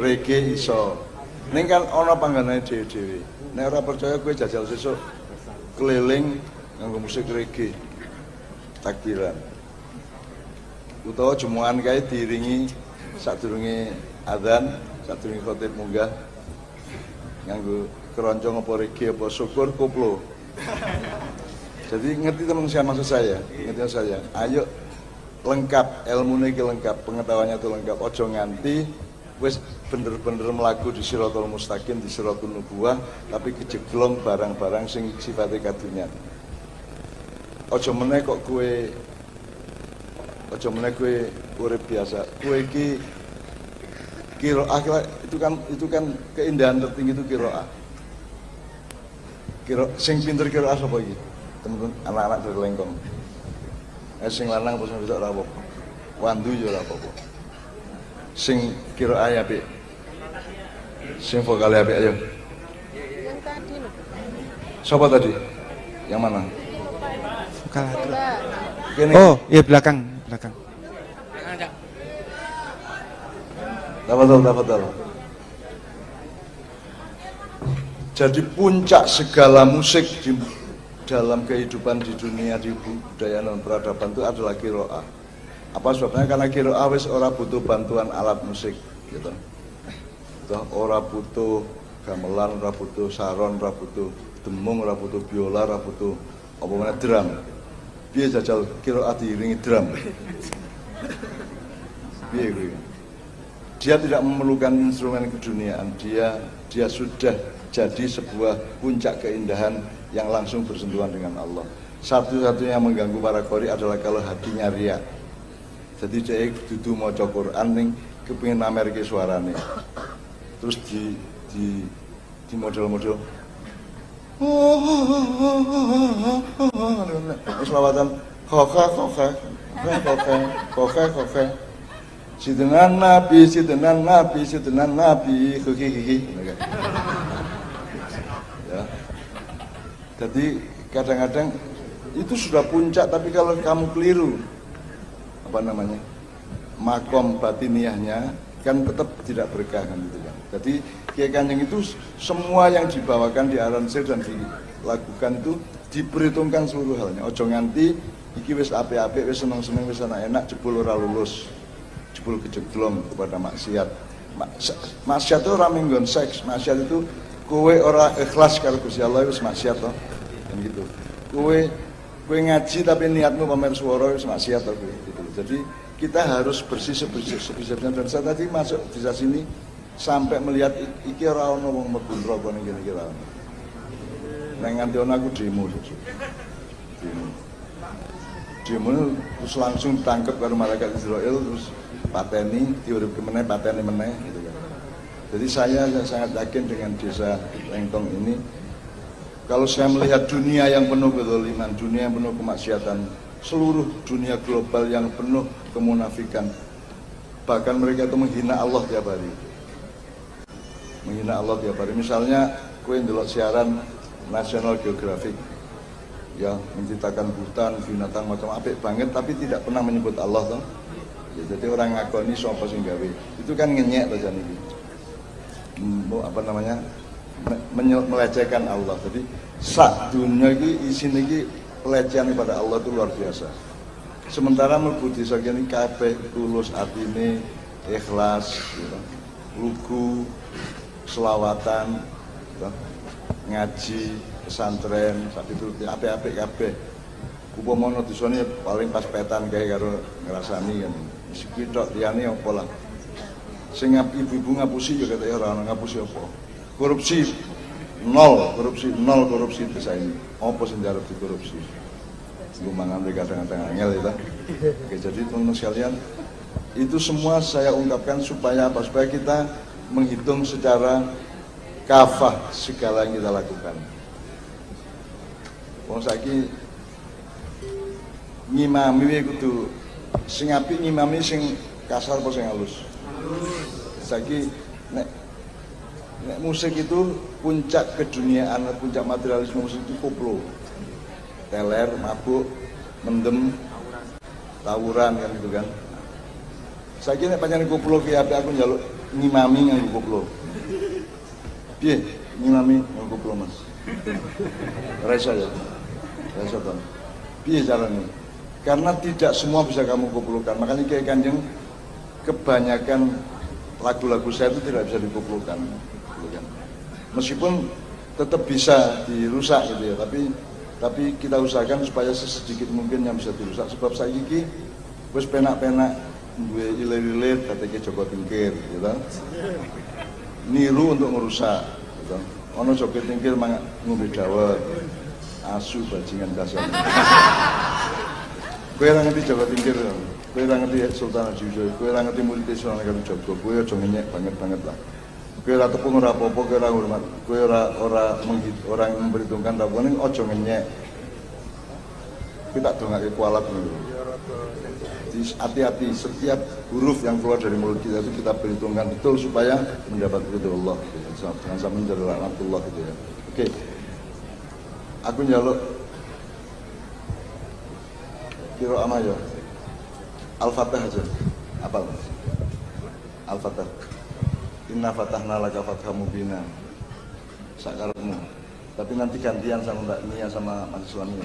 Reggae iso. Ning kan ana panggonane dhewe-dhewe. Nek ora percaya kowe jajal sesuk keliling nganggo musik reggae. Takbiran. Utawa jumuhan kae diiringi sadurunge adzan, sadurunge khatib munggah nganggo keroncong apa reggae apa syukur koplo. Jadi ngerti teman saya maksud saya, ngerti saya. Ayo lengkap, ilmune iki lengkap, pengetahuannya itu lengkap. Ojo nganti wis bener-bener mlaku di Shirathul Mustaqim, di Shirathun Nubuwah, tapi kejeglong barang-barang sing sifate kadunian. Ojo meneh kowe urip biasa. Kowe iki qiraah itu kan keindahan tertinggi itu qiraah. Sing pinter qiraah sapa iki? Temen anak-anak dari Lengkong. Sing lanang apa sing wedok ora apa-apa. Wandu ya ora apa-apa. Sing qiraah apik. Sing vokale apik ayo. Yang tadi loh. Siapa tadi? Yang mana? Vokal hadroh. Kene. Oh, iya belakang. Tafadhol. Jadi puncak segala musik di dalam kehidupan di dunia, di budaya dan peradaban itu adalah qiraah. Apa sebabnya? Karena qiraah wis ora butuh bantuan alat musik gitu. Ora butuh gamelan, ora butuh saron, ora butuh demung, ora butuh biola, ora butuh apa meneh drum. Piye jajal qiraah diiringi drum? Piye kuwi? Dia tidak memerlukan instrumen keduniaan, dia sudah jadi sebuah puncak keindahan yang langsung bersentuhan dengan Allah. Satu-satunya yang mengganggu para qori adalah kalau hatinya riya. Jadi dia dudu maca Quran ning kepengin namerke suarane. Terus di model-model selawatan koka Sidenan Nabi ya. Jadi kadang-kadang itu sudah puncak, tapi kalau kamu keliru makom batiniahnya kan tetap tidak berkah kan gitu kan. Jadi Kiai Kanjeng itu semua yang dibawakan, diaransir dan dilakukan itu diperhitungkan seluruh halnya. Ojo nganti iki wis apik-apik, wis seneng-seneng, wis enak-enak, jebul ora lulus, jebul kejeglong kepada maksiat. Maksiat itu ora menggon seks, maksiat itu kowe ora ikhlas karo Gusti Allah wis maksiat to. Kan gitu. Kowe ngaji tapi niatmu pamer swara wis maksiat to gitu. Jadi kita harus bersih sebisa-bisanya. Dan saya tadi masuk di sini sampai melihat iki ora ono wong mlebu neraka ning kene iki ora ono. Nek nganti ono aku demo. Demo terus langsung tangkep karo malaikat Israel, terus pateni, diuripke meneh, pateni meneh gitu kan. Jadi saya sangat yakin dengan desa Lengkong ini, kalau saya melihat dunia yang penuh kezaliman, dunia yang penuh kemaksiatan, seluruh dunia global yang penuh kemunafikan, bahkan mereka itu menghina Allah tiap hari. Menghina Allah tiap hari. Misalnya kowe ndelok siaran National Geographic, ya menceritakan hutan, binatang macam apik banget, tapi tidak pernah menyebut Allah toh. Ya, jadi orang ngakoni sapa sing gawe. Itu kan ngenyek to jan iki. Melecehkan Allah. Jadi sak dunia iki isine iki pelecehan kepada Allah itu luar biasa. Sementara mlebu desa kene kabeh tulus atine, ikhlas, gitu. Lugu, selawatan, gitu. Ngaji, pesantren, sak itu apik-apik kabeh. Upama ana desane paling pas petan kae karo ngrasani kan. Iki tok liyane apa lah. Sing ibu-ibu ngapusi ya katanya ora ana ngapusi apa. Korupsi nol korupsi desa ini. Apa sing arep dikorupsi? Lumangan kadang-kadang angel itu. Oke, jadi teman-teman sekalian, itu semua saya ungkapkan supaya apa? Supaya kita menghitung secara kafah segala yang kita lakukan. Wong saiki ngimami kudu sing apik, ngimami sing kasar apa sing halus. Saiki nek musik itu puncak keduniaan, puncak materialisme musik itu koplo, teler, mabuk, mendem, tawuran kan gitu kan. Saiki nek pancen koplo ki apik aku njaluk ngimami nganggo koplo. Piye ngimami nganggo koplo Mas? Rasa ya. Rasa to. Piye caranya? Karena tidak semua bisa kamu koplokan. Makanya Kiai Kanjeng kebanyakan lagu-lagu saya itu tidak bisa dikoplokan. Meskipun tetap bisa dirusak gitu ya, tapi kita usahakan supaya sesedikit mungkin yang bisa dirusak. Sebab saya iki wis penak-penak duwe ilir-ilir katanya Joko Tingkir gitu. Niru untuk merusak gitu. Ono Joko Tingkir ngombe dawet, asu bajingan kasar. Kowe ora ngerti Joko Tingkir, kowe ora ngerti Sultan Haji, kowe ora ngerti murid Sunan Kalijaga, kowe aja ngenyek banget lah. Kowe ora tepung ora apa-apa, kowe ora hormat, kowe ora memperhitungkan rapone aja ngenyek. Kowe tak dongake kualat ngono. Jadi hati-hati, setiap huruf yang keluar dari mulut kita itu kita perhitungkan betul supaya mendapat ridho Allah. Jangan sampai menjadi laknatullah gitu ya. Oke. Aku njaluk kira ama ya. Al-Fatah aja. Apa? Al-Fatah. Inna fatahna laka fatham mubina. Sakarepmu. Tapi nanti gantian sama Mbak Nia sama Mas Suami.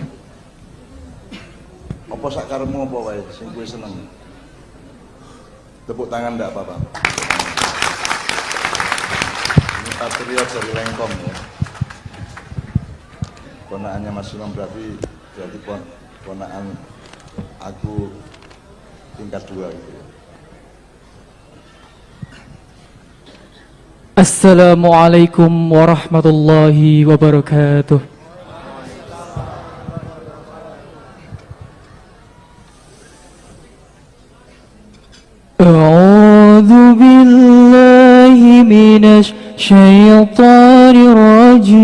Apa sakarepmu apa wae sing kowe seneng. Tepuk tangan ndak apa-apa. Ini patriot dari Lengkong ya. Ponakannya Mas Imam berarti ponakan aku tingkat 2 gitu ya. Assalamualaikum warahmatullahi wabarakatuh. A'udzu billahi minasy syaithanir rajim.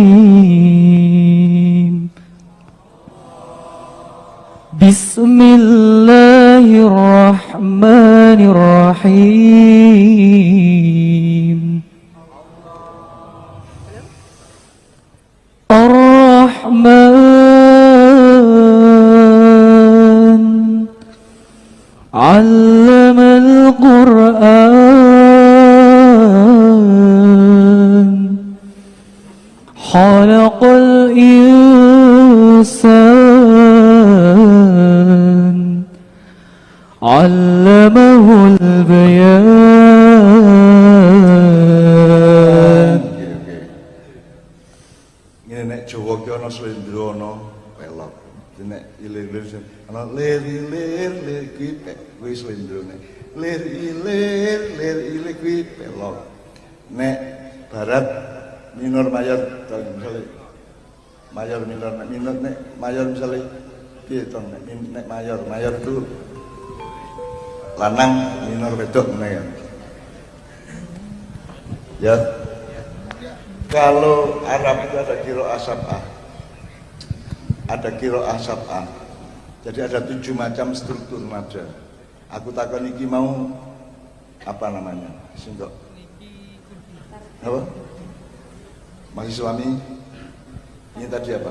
Bismillahirrahmanirrahim. Ar-Rahman 'allamal Qur'an khalaqal insan 'allamahul bayan. Ngene nek Jawa ki ana slendro ana pelok. Nek ilir-ilir ana lir-ilir kuwi slendro nek lir-ilir kuwi pelok. Nek barat minor mayor misale mayor minor nek mayor misale piye to nek mayor itu lanang minor wedok ngene ya. Ya. Kalau Arab itu ada qiraah sab'ah. Ada qiraah sab'ah. Jadi ada 7 macam struktur nada. Aku takon iki mau apa namanya? Sing kok apa? Masih suami? Ini tadi apa?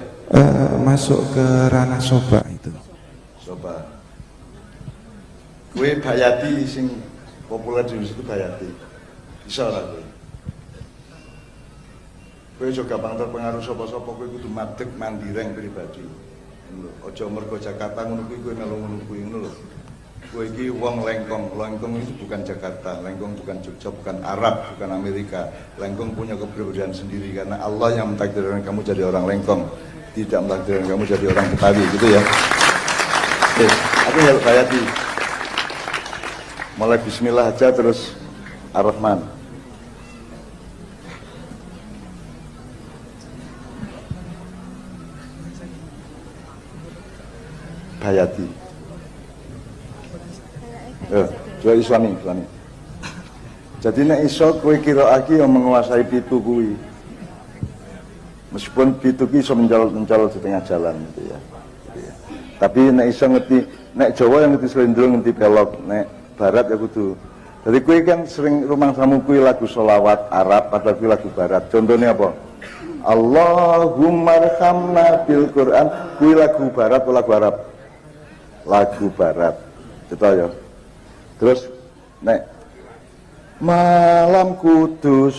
Masuk ke ranah soba itu. Soba. Kue Bayati sing populer di situ Bayati. Bisa lah kue. Kue juga gampang terpengaruh sapa-sapa kue kudu madeg mandireng pribadi. Ojo mergo Jakarta ngono kuwi kue melu ngono kuwi ngono lho. Kue iki wong Lengkong. Lengkong itu bukan Jakarta, Lengkong bukan Jogja, bukan Arab, bukan Amerika. Lengkong punya keberadaan sendiri karena Allah yang mentakdirkan kamu jadi orang Lengkong, tidak mentakdirkan kamu jadi orang Betawi gitu ya. Oke, aku ya Bayati. Mulai bismillah aja terus Ar-Rahman. Bayati. Dua suami. Jadi nek iso kowe kira iki yang menguasai pitu kuwi. Meskipun pitu ki iso mencolot di tengah jalan gitu ya. Tapi nek iso ngerti, nek Jawa yang ngerti slendro ngerti pelok, nek Barat ya kudu. Jadi kowe kan sering rumah tamu kuwi lagu sholawat Arab padahal kuwi lagu Barat. Contohnya apa? Allahumma arhamna bil Quran, kuwi lagu Barat atau lagu Arab? Lagu Barat. Gitu ya. Terus nek malam kudus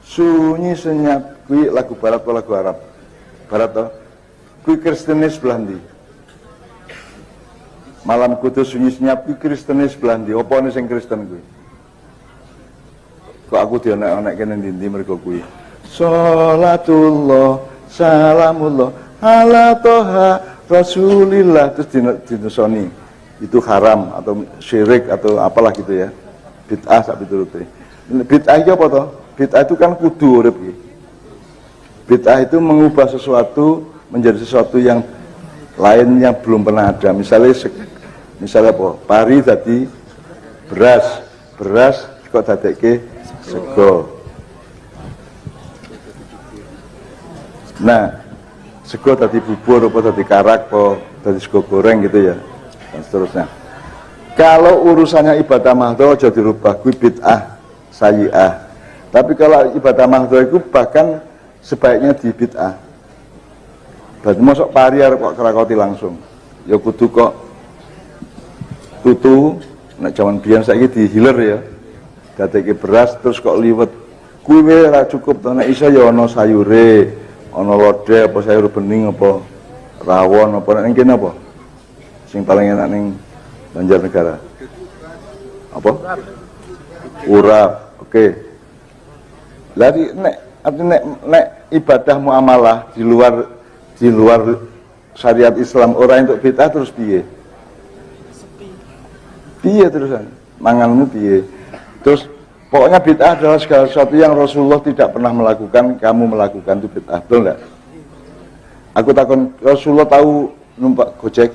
sunyi senyap kuwi lagu Barat atau lagu Arab? Barat toh? Kuwi Kristene sebelah ndi? Malam kudus sunyi senyap kuwi Kristene sebelah ndi? Opone sing Kristen kuwi? Kok aku dionek-onek kene ndi mergo kuwi. Sholatullah salamullah ala toha Rasulillah, terus dinusoni itu haram atau syirik atau apalah gitu ya, bid'ah sak piturute. Bid'ah itu apa toh? Bid'ah itu kan kudu urip iki. Bid'ah itu mengubah sesuatu menjadi sesuatu yang lain yang belum pernah ada. Misalnya apa? Pari tadi beras kok dadekke sego. Nah, sego tadi bubur apa tadi karak apa tadi sego goreng gitu ya, dan seterusnya. Kalau urusannya ibadah mahdhah aja dirubah, kuwi bid'ah sayyi'ah. Tapi kalau ibadah mahdhah itu bahkan sebaiknya di bid'ah. Berarti mosok pari arep kok krakoti langsung. Ya kudu kok tutu, nek jaman biyen saiki dihiler ya. Dadekke beras terus kok liwet. Kuwi ora cukup to, nek iso ya ana sayure. Ana lodeh apa sayur bening apa rawon apa nek kene apa sing paling enak ning Banjarnegara apa urap. Oke. Lagi nek ibadah muamalah di luar syariat Islam orang untuk bid'ah terus piye terusan manganmu piye terus Pokoknya bid'ah adalah segala sesuatu yang Rasulullah tidak pernah melakukan, kamu melakukan itu bid'ah, betul enggak? Aku takon, Rasulullah tahu numpak Gojek?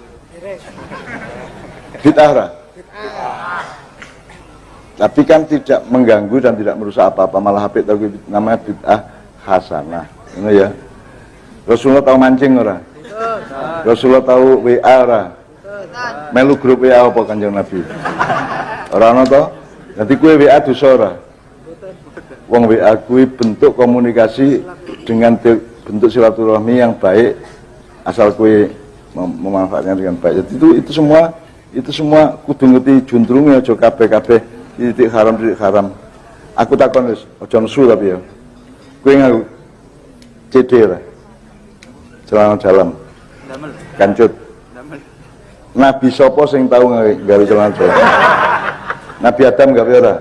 Bid'ah lah. Tapi kan tidak mengganggu dan tidak merusak apa-apa, malah apik tahu namanya bid'ah hasanah. Ini ya. Rasulullah tahu mancing ora? Rasulullah tahu WA ora? Melu grup WA apa Kanjeng Nabi? Ora ono to? Nanti kue WA dosa ora? Wong WA kue bentuk komunikasi dengan bentuk silaturahmi yang baik asal kue memanfaatkan dengan baik. Jadi itu semua kudu ngerti juntrunge aja kabeh-kabeh titik haram. Aku takon wis aja nesu tapi ya. Kue nganggo CD ora? Celana dalam. Kancut. Nabi sapa sing tau gawe celana dalam? Nabi Adam gawe ora?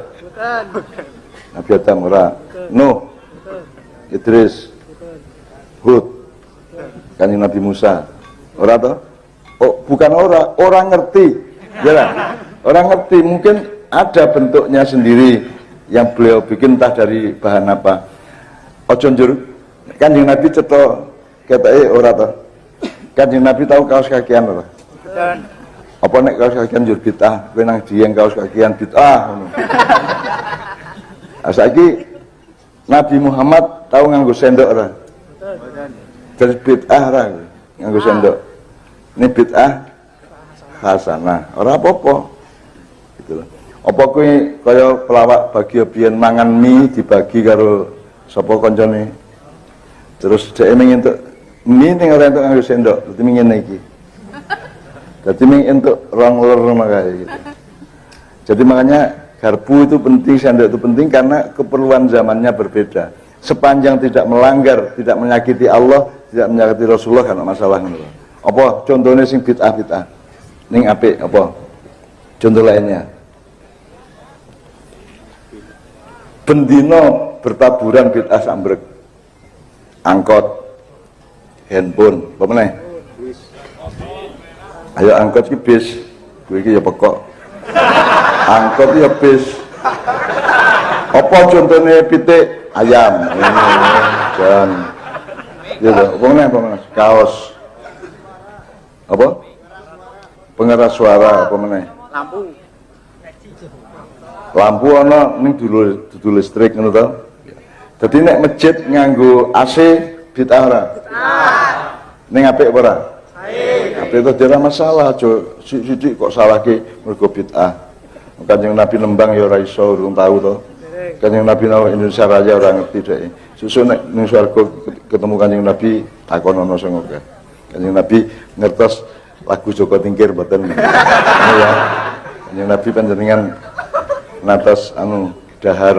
Nabi Adam ora. Nuh. Idris. Hud. Kanjeng Nabi Musa. Ora toh? Oh, bukan orang ngerti. Ya lah. Orang ngerti, mungkin ada bentuknya sendiri yang beliau bikin entah dari bahan apa. Ojo njur. Kanjeng Nabi cetha ketake ora toh? Kanjeng Nabi tahu kaos kakian ora? Apa nek kaos kakian njur bid'ah, kowe nang dieng kaos kakian bid'ah ngono. Saiki Nabi Muhammad tahu nganggo sendok ora? Jadi bid'ah ora nganggo sendok. Ini bid'ah hasanah. Ora apa-apa. Gitu loh. Apa kowe kaya pelawak bagi biyen mangan mie dibagi karo sapa kancane. Terus dhek entuk mie ning ora entuk nganggo sendok, dadi ngene iki. Jadi untuk rong ler makanya gitu. Jadi makanya garpu itu penting, sendok itu penting karena keperluan zamannya berbeda. Sepanjang tidak melanggar, tidak menyakiti Allah, tidak menyakiti Rasulullah kan masalah gitu. Apa contohnya sing bid'ah? Ning apik apa? Contoh lainnya. Bendino bertaburan bid'ah sambrek. Angkot, handphone, apa meneh? Ayo angkot ki bis, kowe iki ya pekok. Angkot ya bis. Apa contohnya pitik ayam? Dan gitu, apa meneh? Kaos. Apa? Pengeras suara apa meneh? Lampu ana ning dudu listrik ngono to. Dadi nek masjid nganggo AC bid'ah ora? Ning apik apa ora? Apik itu ora masalah, aja sithik kok salahke mergo bid'ah. Kanjeng Nabi nembang ya ora iso, urung tau to. Kanjeng Nabi nang Indonesia Raya ora ngerti dhek. Susu nek ning swarga ketemu Kanjeng Nabi takon ana sing akeh. Kanjeng Nabi ngertos lagu Joko Tingkir mboten. Ya. Kanjeng Nabi panjenengan natos dahar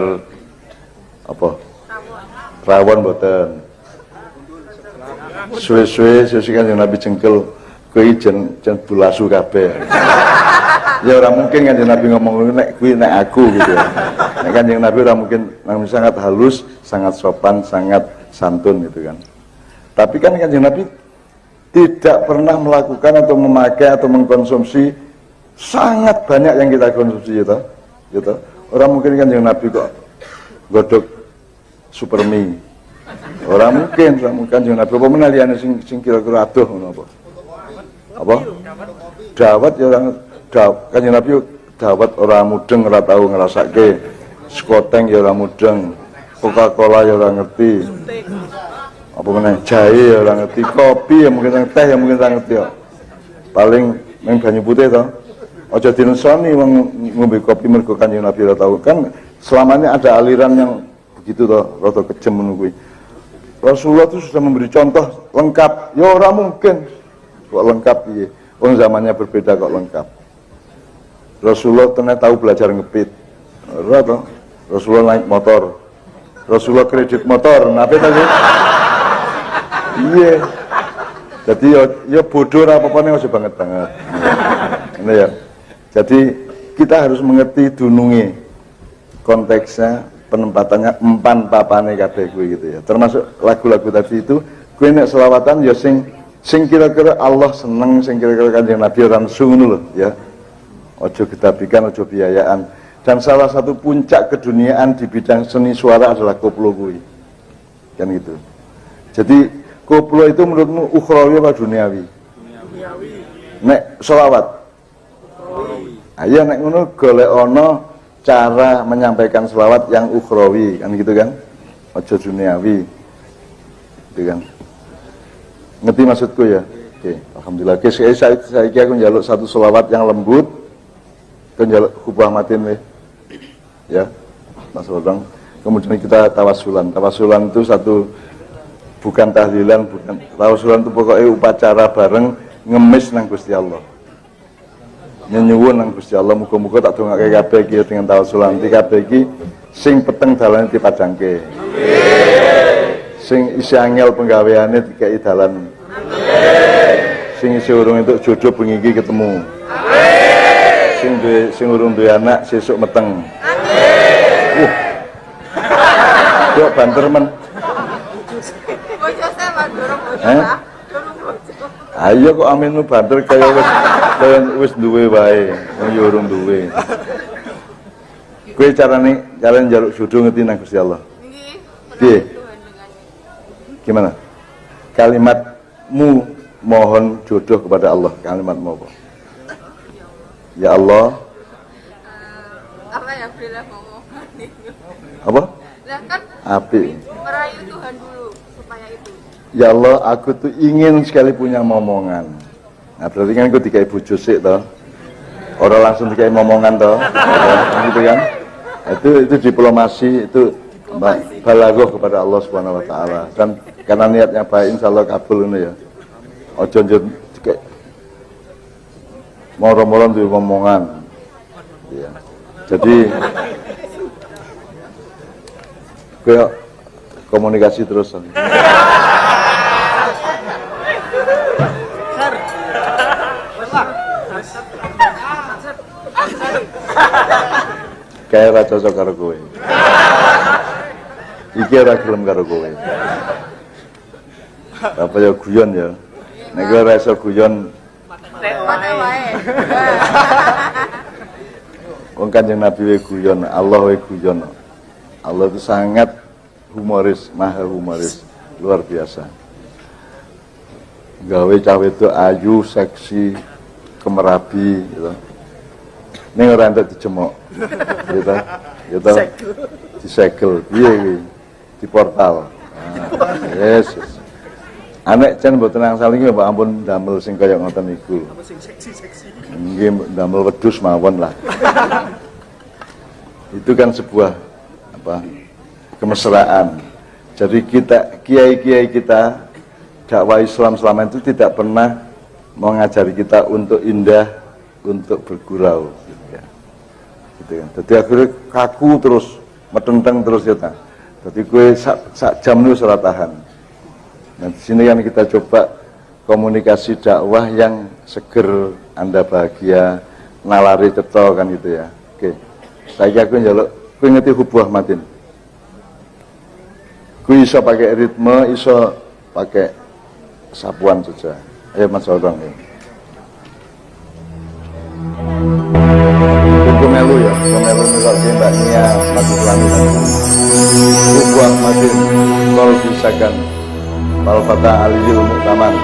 apa? Rawon mboten. Suwe-suwe Kanjeng Nabi jengkel kuwi jen bulasu kabeh. Ya ora mungkin Kanjeng Nabi ngomong nek kuwi nek aku gitu ya. Nek Kanjeng Nabi ora mungkin sangat halus, sangat sopan, sangat santun gitu kan. Tapi kan Kanjeng Nabi tidak pernah melakukan atau memakai atau mengkonsumsi sangat banyak yang kita konsumsi gitu. Gitu. Orang mungkin Kanjeng Nabi kok godhog super mie. Orang mungkin Kanjeng Nabi apa meneh liyane sing kira-kira adoh ngono apa? Apa? Dawet ya orang Kanjeng Nabi dawet ora mudeng, ora tau ngrasake. Skoteng ya ora mudeng. Coca-Cola ya ora ngerti. Apa meneh jahe ya ora ngerti, kopi ya mungkin teh ya mungkin ora ngerti kok. Paling ning banyu putih to. Aja dinesoni wong ngombe kopi mergo Kanjeng Nabi ora tau. Kan selamanya ada aliran yang begitu to, rada kejem ngono kuwi. Rasulullah itu sudah memberi contoh lengkap. Ya ora mungkin kok lengkap piye. Wong zamannya berbeda kok lengkap. Rasulullah ternyata tahu belajar ngepit. Ora to. Rasulullah naik motor. Rasulullah kredit motor. Napa tadi? Iya. Jadi ya bodoh apa-apa nih masih banget. Ini ya. Jadi kita harus mengerti dununge konteksnya, penempatannya empan papane kabeh kuwi gitu ya. Termasuk lagu-lagu tadi itu kuwi nek selawatan ya sing kira-kira Allah seneng, sing kira-kira Kanjeng Nabi ora nesu ngono lho ya. Aja gedabikan, aja biayaan. Dan salah satu puncak keduniaan di bidang seni suara adalah koplo kuwi. Kan gitu. Jadi koplo itu menurutmu ukhrawi apa duniawi? Duniawi. Nek selawat. Ayo nek ngono golek ana cara menyampaikan selawat yang ukhrawi, kan gitu kan? Aja duniawi. Gitu kan. Ngerti maksudku ya? Oke, alhamdulillah. Oke, saya aku njaluk satu selawat yang lembut. Kan njaluk hubah matin weh. Ya, Mas Rodong. Kemudian kita tawasulan. Tawasulan itu satu, bukan tahlilan, bukan tawasulan itu pokoknya upacara bareng ngemis nang Gusti Allah. Nyenyuwun nang Gusti Allah, muga-muga tak dongake kabeh iki dengan tawasulan iki kabeh iki sing peteng dalane dipadangke. Sing isi angel penggaweane dikai dalan. Sing isi urung entuk jodoh bengi iki ketemu. Sing urung duwe anak sesuk meteng. Yuk banter men. Ayo kok aminmu banter kaya wis duwe wae, wong yo urung duwe. Kuwi carane kalian njaluk jodoh ngerti nang Gusti Allah. Nggih. Gimana? Kalimatmu mohon jodoh kepada Allah, kalimatmu apa? Ya Allah. Apa ya bila ngomong? Apa? Lah kan Api. merayu Tuhan dulu supaya itu. Ya Allah, aku tuh ingin sekali punya momongan. Nah, berarti kan aku dikai bojo sik toh. Orang langsung dikai momongan toh. Ya, gitu kan? Itu diplomasi, itu balaghah kepada Allah Subhanahu wa taala. Dan karena niatnya baik insyaallah kabul ini ya. Ojo njur dikai moro-moro duwe momongan. Ya. Jadi kayak komunikasi terus. Kayak ra cocok karo kowe. Iki ora gelem karo kowe. Apa ya guyon ya. Nek kowe ora iso guyon Mate wae. wong Kanjeng Nabi we guyon, Allah we guyon. Allah itu sangat humoris, maha humoris, luar biasa. Gawe cawe itu ayu, seksi, kemerabi gitu. Ning ora entuk dijemok. Gitu. Gitu. Disegel. Piye iki? Di portal. Nah, Yesus. Anek jan mboten angsal iki mbok ampun damel sing kaya ngoten niku. Sing seksi-seksi. Nggih damel wedhus mawon lah. Itu kan sebuah apa? Kemesraan. Jadi kita kiai-kiai kita dakwah Islam selama itu tidak pernah mengajari kita untuk indah, untuk bergurau. Ya. Gitu kan. Jadi akhirnya kaku terus, metenteng terus ya ta. Jadi kue sak jam itu ora tahan. Nah di sini kan kita coba komunikasi dakwah yang seger, Anda bahagia, nalari cetha kan gitu ya. Oke. Saya aku njaluk kowe ngerti hubwah matin. Kuwi iso pakai ritme, iso pakai sapuan saja. Ayo Mas Orang ya. Melu ya, melu misalnya Mbak Nia, Mas Islami dan Hubwah matin, tol bisakan, Mal Fatah Aliyul Muktaman.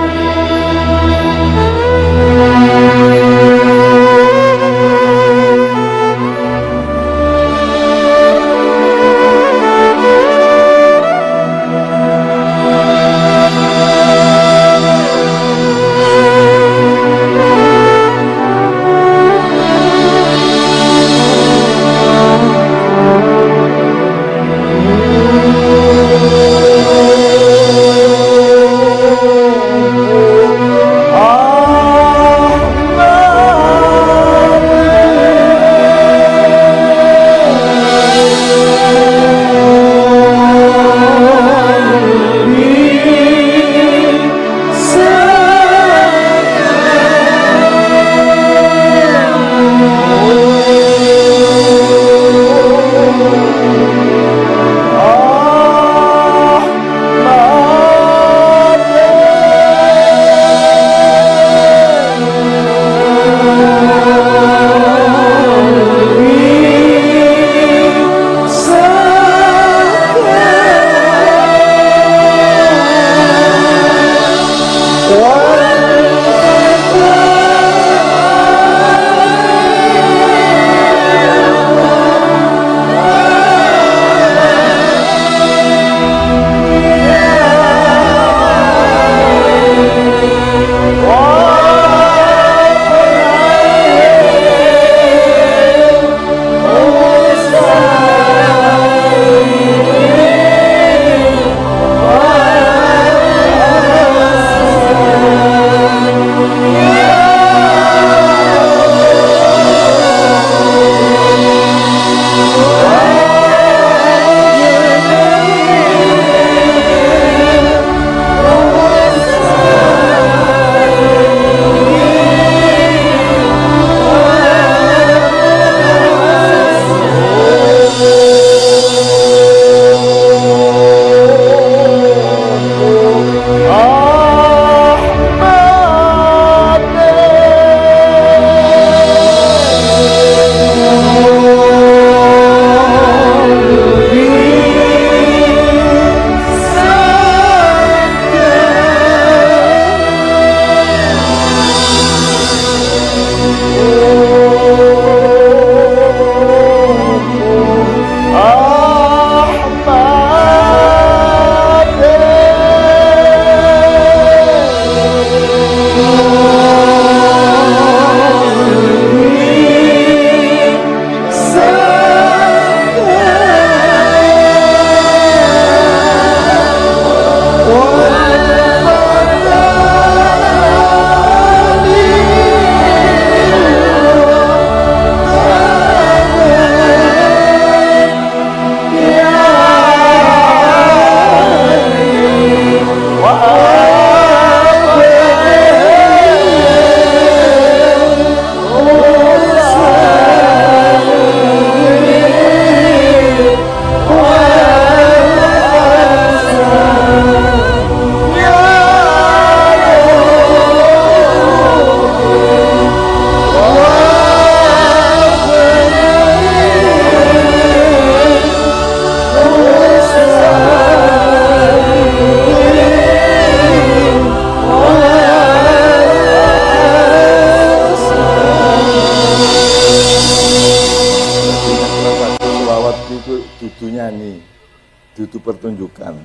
itu pertunjukan,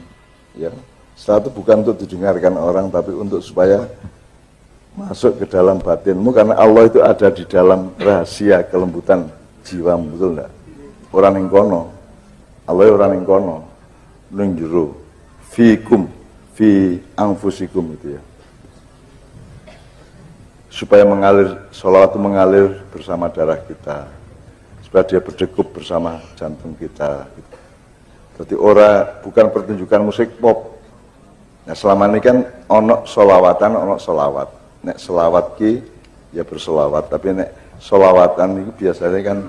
ya. Setelah itu bukan untuk didengarkan orang, tapi untuk supaya masuk ke dalam batinmu, karena Allah itu ada di dalam rahasia kelembutan jiwamu, betul enggak? Orang yang kono, Allah orang yang kono, ning jero, fikum, fi anfusikum itu ya. Supaya mengalir, sholawat itu mengalir bersama darah kita, supaya dia berdegup bersama jantung kita. Jadi bukan pertunjukan musik pop. Nah selama ini kan ono solawatan, ono solawat. Nek selawat ki ya bersolawat, tapi nek solawatan itu biasanya kan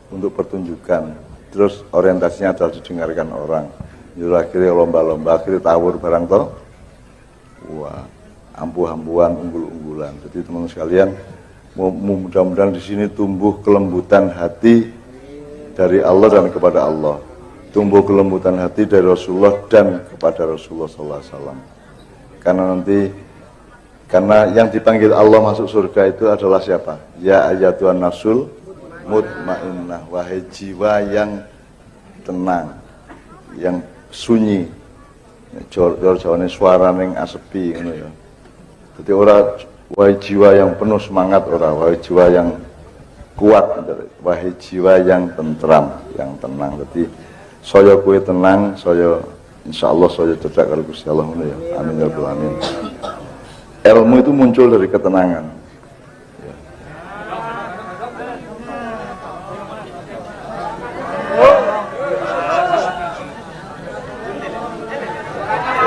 untuk pertunjukan. Terus orientasinya adalah didengarkan orang. Jadi akhirnya lomba-lomba, akhirnya tawur barang toh. Wah, ampuh-ampuhan, unggul-unggulan. Jadi teman-teman sekalian, mudah-mudahan di sini tumbuh kelembutan hati dari Allah dan kepada Allah. Tumbuh kelembutan hati dari Rasulullah dan kepada Rasulullah SAW. Karena yang dipanggil Allah masuk surga itu adalah siapa? Ya ayyatuhan nafsul mutmainnah, wahai jiwa yang tenang, yang sunyi. Jawane suara ning asepi ngono ya. Jadi wahai jiwa yang penuh semangat, wahai jiwa yang kuat, wahai jiwa yang tentram, yang tenang. Jadi saya kue tenang, saya insyaallah saya cedak karo Gusti Allah ngono ya. Amin ya rabbal alamin. Ilmu itu muncul dari ketenangan. Ya.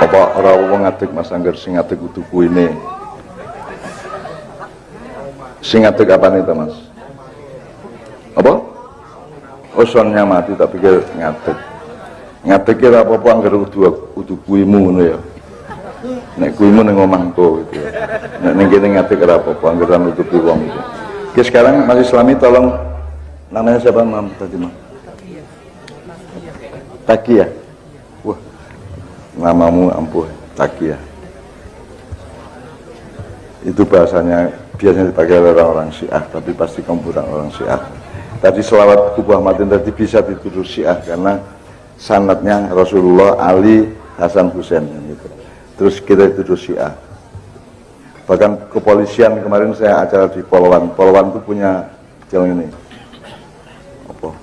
Apa ora wong ngadeg Mas Angger sing ngadeg kudu kuine. Sing ngadeg apane to Mas? Apa? Osonnya mati tak pikir ngadeg. Ngadeg kira apa-apa anggar udu kuimu ngono ya. Nek kuimu ning omahku gitu ya. Nek ning kene ngadeg ora apa-apa anggar nutupi wong gitu. Oke, sekarang Mas Islami tolong, namanya siapa Mam tadi Mam? Takia. Wah. Namamu ampuh, Takia. Itu bahasanya biasanya dipakai oleh orang-orang Syiah, tapi pasti kamu bukan orang Syiah. Tadi selawat Kubu Ahmadin tadi bisa dituduh Syiah karena sanadnya Rasulullah, Ali, Hasan, Husain gitu. Terus kita dituduh Syiah. Bahkan kepolisian kemarin saya acara di Polwan itu punya yang ini. Apa?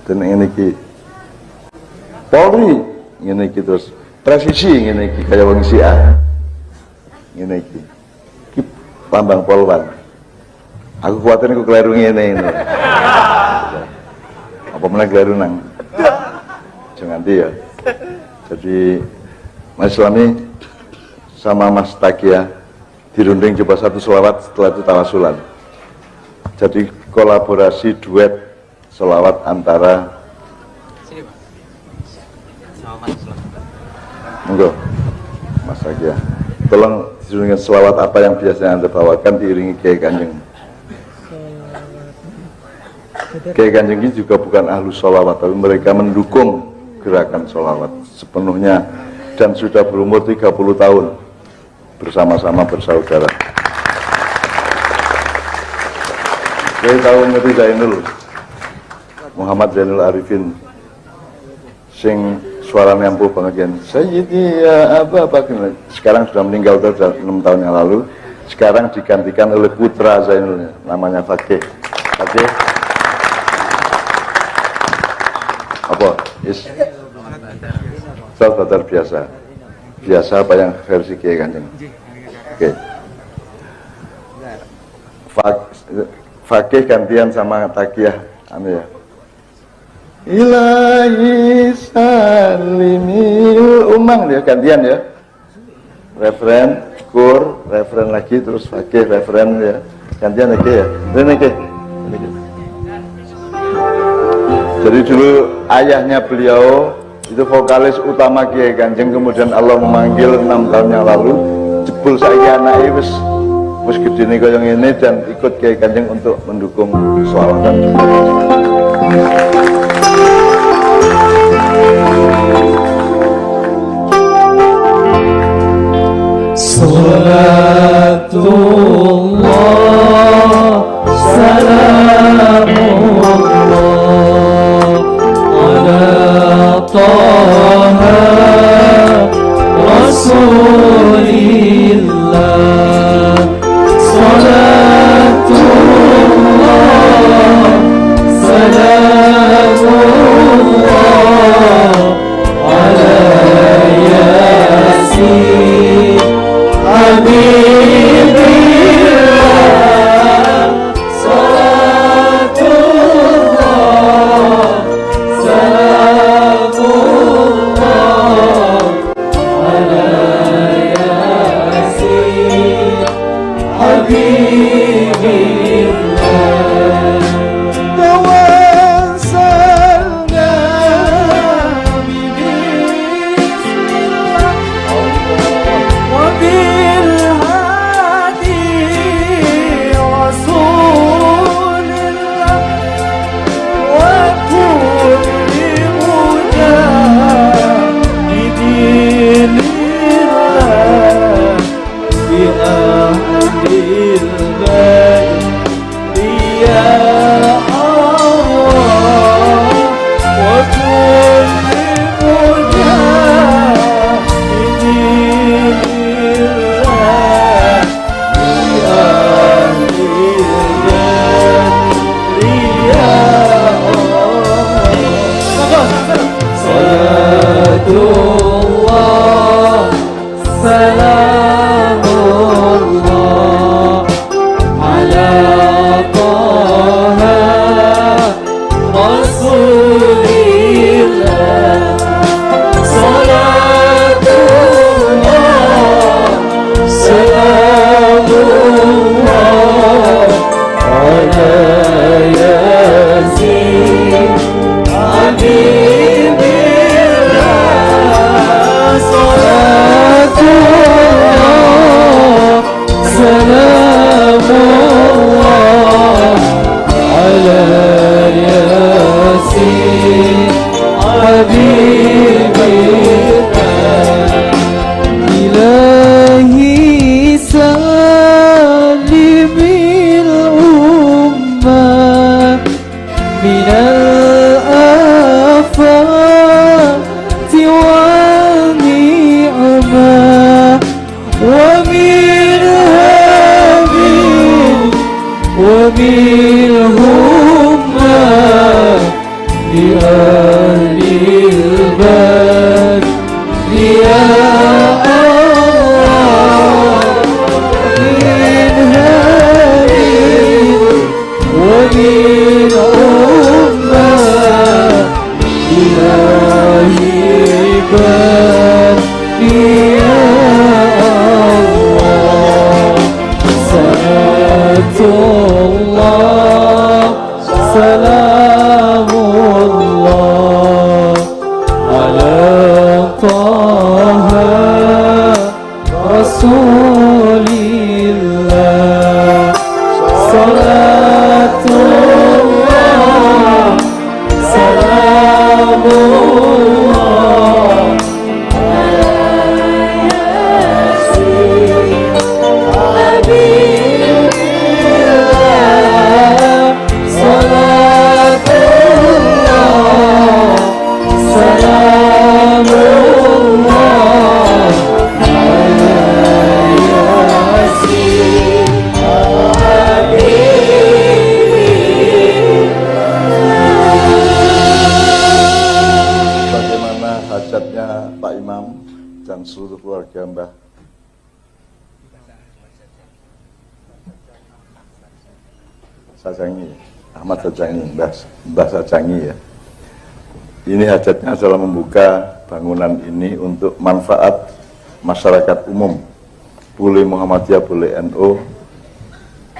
Dan ini ki Polri ini ki terus presisi ini ki kayak wong Syiah. Ini ki lambang Polwan. Aku khawatir aku keliru ini. Apa mana keliru nang? Jangan dia. Jadi Mas Islami sama Mas Takia dirunding coba satu selawat, setelah itu tawasulan. Jadi kolaborasi duet selawat antara. Monggo Mas Takia. Tolong dirundingkan selawat apa yang biasanya Anda bawakan diiringi Kiai Kanjeng. Kiai Kanjeng ini juga bukan ahlu sholawat, tapi mereka mendukung gerakan sholawat sepenuhnya dan sudah berumur 30 tahun bersama-sama bersaudara. Kiai tahu ngerti Zainul Muhammad Zainul Arifin sing suaranya ampuh banget kan. Sayyidi ya apa sekarang sudah meninggal sudah 6 tahun yang lalu. Sekarang digantikan oleh putra Zainul namanya Fakih. Apa? Saudara biasa apa yang versi Kiai Kanjeng? Oke. Fakih gantian sama Takiah, anu ya. Ilahi salimil umang dia gantian ya. Referen, kur, referen lagi terus Fakih referen ya. Gantian lagi ya. Ini. Jadi dulu ayahnya beliau itu vokalis utama Kiai Kanjeng, kemudian Allah memanggil 6 tahun yang lalu, jebul saiki anake wis gedene kaya ngene dan ikut Kiai Kanjeng untuk mendukung sholawatan. Salatullah salamullah ala Salatullah, salamullah ala Taha Rasulillah. Salatullah, salamullah ala Yasin Habibillah. Salatullah, salamullah ala Yasin Habibillah. Ilahi salimil ummah minal afati wal ni'mah wa min hamin wa min hummah li ahlil bad ya Allah. Min hamin wa min hummah li ahlil bad ya Allah. Salatullah, salamullah ala Taha Rasulillah. Salatullah, salamullah ala Yasin Habibillah. Salatullah, salamullah ala Yasin Bagaimana hajatnya Pak Imam dan seluruh keluarga Mbah Sajangi, Ahmad Sajangi, Mbah Sajangi ya. Ini hajatnya adalah membuka bangunan ini untuk manfaat masyarakat umum. Boleh Muhammadiyah, boleh NU,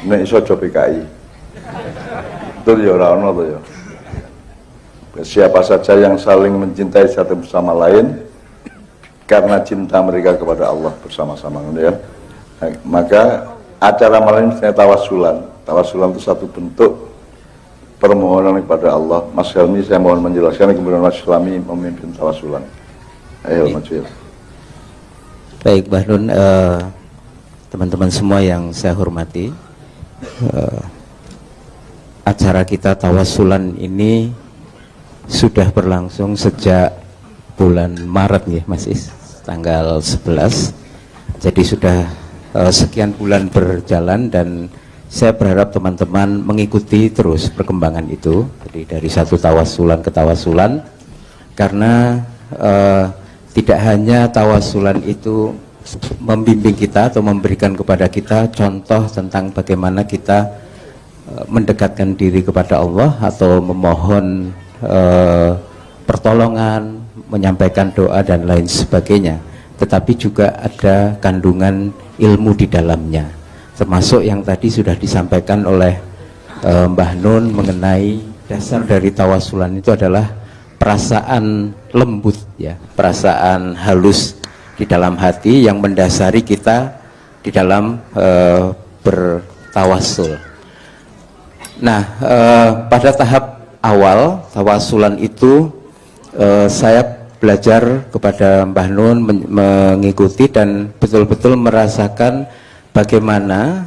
nek iso aja PKI. Betul ya, ora ono to ya. Siapa saja yang saling mencintai satu bersama lain karena cinta mereka kepada Allah bersama-sama ya. Maka acara malam ini saya tawasulan. Tawasulan itu satu bentuk permohonan kepada Allah. Mas Helmi saya mohon menjelaskan, kemudian Mas Islami memimpin tawasulan. Ayo maju ya. Baik Mbah Nun, teman-teman semua yang saya hormati, acara kita tawasulan ini sudah berlangsung sejak bulan Maret ya Mas Is, tanggal 11. Jadi sudah sekian bulan berjalan dan saya berharap teman-teman mengikuti terus perkembangan itu. Jadi dari satu tawasulan ke tawasulan, karena tidak hanya tawasulan itu membimbing kita atau memberikan kepada kita contoh tentang bagaimana kita mendekatkan diri kepada Allah atau memohon pertolongan, menyampaikan doa dan lain sebagainya, tetapi juga ada kandungan ilmu di dalamnya, termasuk yang tadi sudah disampaikan oleh Mbah Nun mengenai dasar dari tawasulan itu adalah perasaan lembut ya, perasaan halus di dalam hati yang mendasari kita di dalam bertawasul. Nah, pada tahap awal tawasulan itu saya belajar kepada Mbah Nun, mengikuti dan betul-betul merasakan bagaimana